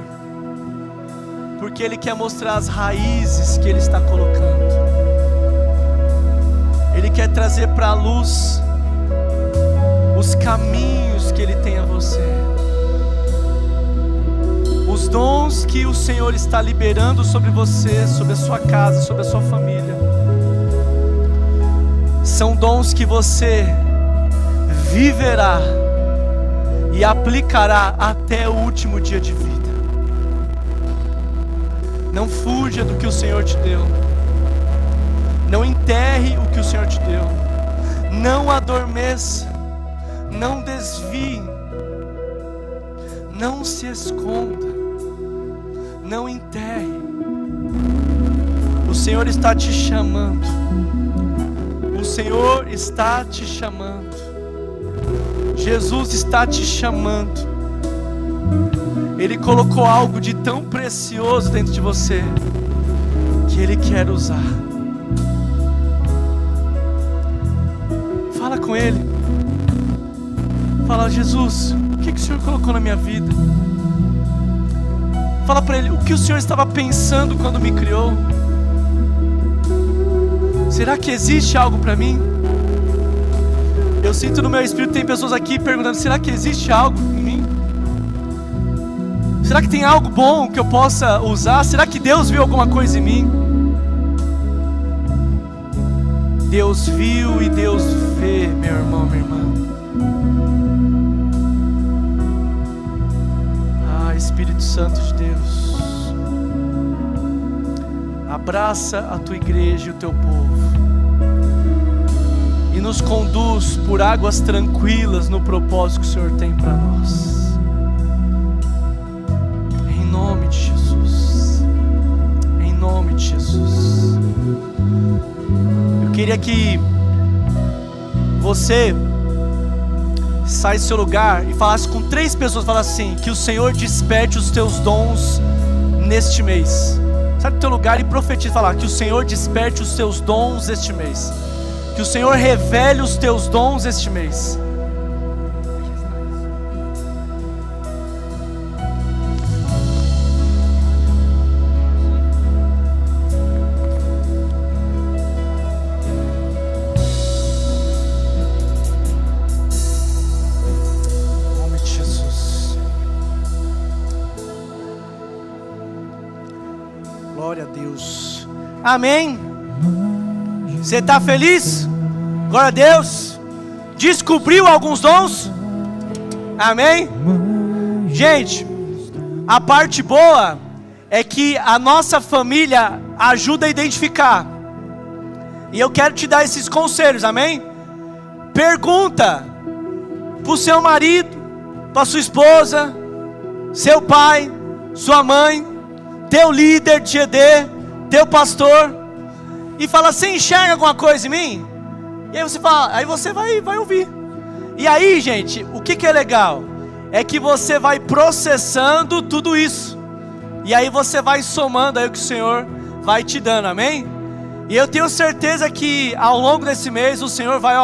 Speaker 1: porque Ele quer mostrar as raízes que Ele está colocando. Ele quer trazer para a luz os caminhos que Ele tem a você, os dons que o Senhor está liberando sobre você, sobre a sua casa, sobre a sua família. São dons que você viverá e aplicará até o último dia de vida. Não fuja do que o Senhor te deu. Não enterre o que o Senhor te deu. Não adormeça. Não desvie. Não se esconda. Não enterre. O Senhor está te chamando. O Senhor está te chamando. Jesus está te chamando. Ele colocou algo de tão precioso dentro de você, que Ele quer usar. Fala com Ele. Fala: Jesus, o que o Senhor colocou na minha vida? Fala para Ele, o que o Senhor estava pensando quando me criou? Será que existe algo para mim? Eu sinto no meu espírito, tem pessoas aqui perguntando: será que existe algo em mim? Será que tem algo bom que eu possa usar? Será que Deus viu alguma coisa em mim? Deus viu e Deus vê, meu irmão, minha irmã. Ah, Espírito Santo de Deus, abraça a tua igreja e o teu povo e nos conduz por águas tranquilas no propósito que o Senhor tem para nós. Em nome de Jesus. Em nome de Jesus. Eu queria que você saísse do seu lugar e falasse com 3 pessoas. Falasse assim: que o Senhor desperte os teus dons neste mês. Sai do teu lugar e profetiza. Falar: que o Senhor desperte os teus dons este mês. Que o Senhor revele os teus dons este mês. Em nome de Jesus. Glória a Deus. Amém. Você está feliz? Glória a Deus. Descobriu alguns dons? Amém? Gente, a parte boa é que a nossa família ajuda a identificar. E eu quero te dar esses conselhos, amém? Pergunta para o seu marido, para sua esposa, seu pai, sua mãe, teu líder de GD, teu pastor, e fala: você enxerga alguma coisa em mim? E aí você fala, aí você vai ouvir. E aí, gente, o que é legal? É que você vai processando tudo isso. E aí você vai somando aí o que o Senhor vai te dando, amém? E eu tenho certeza que ao longo desse mês o Senhor vai,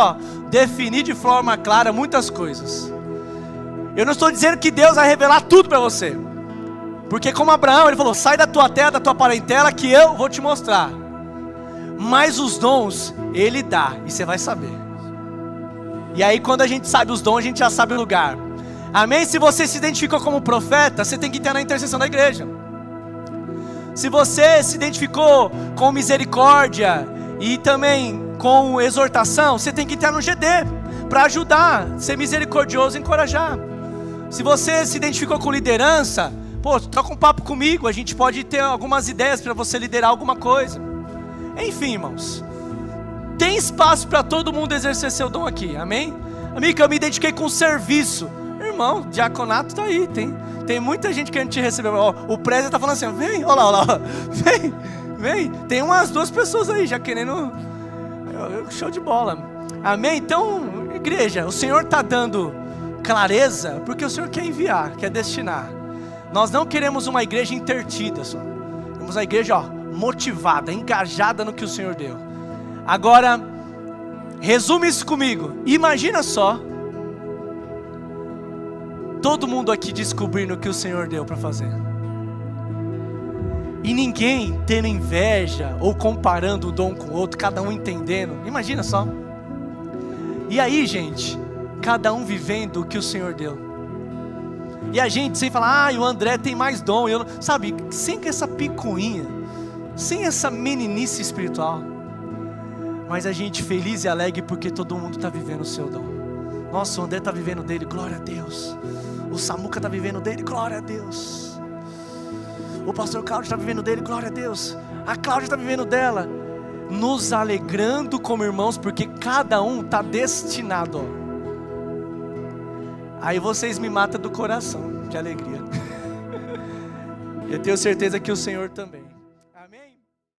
Speaker 1: definir de forma clara muitas coisas. Eu não estou dizendo que Deus vai revelar tudo para você. Porque como Abraão, ele falou: sai da tua terra, da tua parentela, que eu vou te mostrar. Mas os dons, Ele dá, e você vai saber. E aí quando a gente sabe os dons, a gente já sabe o lugar. Amém? Se você se identificou como profeta, você tem que ter na intercessão da igreja. Se você se identificou com misericórdia e também com exortação, você tem que ter no GD, para ajudar, ser misericordioso e encorajar. Se você se identificou com liderança, troca um papo comigo, a gente pode ter algumas ideias para você liderar alguma coisa. Enfim, irmãos, tem espaço para todo mundo exercer seu dom aqui, amém? Amiga, eu me identifiquei com o serviço. Irmão, diaconato está aí, tem muita gente querendo te receber. O Prézio está falando assim: vem, olha lá, vem. Tem umas 2 pessoas aí já querendo. Show de bola, amém? Então, igreja, o Senhor está dando clareza, porque o Senhor quer enviar, quer destinar. Nós não queremos uma igreja intertida só. Queremos uma igreja, motivada, engajada no que o Senhor deu. Agora, resume isso comigo. Imagina só Todo mundo aqui descobrindo o que o Senhor deu para fazer. E ninguém tendo inveja ou comparando o dom com o outro, cada um entendendo. Imagina só. E aí, gente, cada um vivendo o que o Senhor deu. E a gente sem falar, o André tem mais dom, eu não, sabe, sem essa picuinha, sem essa meninice espiritual. Mas a gente feliz e alegre porque todo mundo está vivendo o seu dom. Nossa, o André está vivendo dele, glória a Deus. O Samuca está vivendo dele, glória a Deus. O pastor Cláudio está vivendo dele, glória a Deus. A Cláudia está vivendo dela. Nos alegrando como irmãos, porque cada um está destinado. Aí vocês me matam do coração, de alegria. Eu tenho certeza que o Senhor também.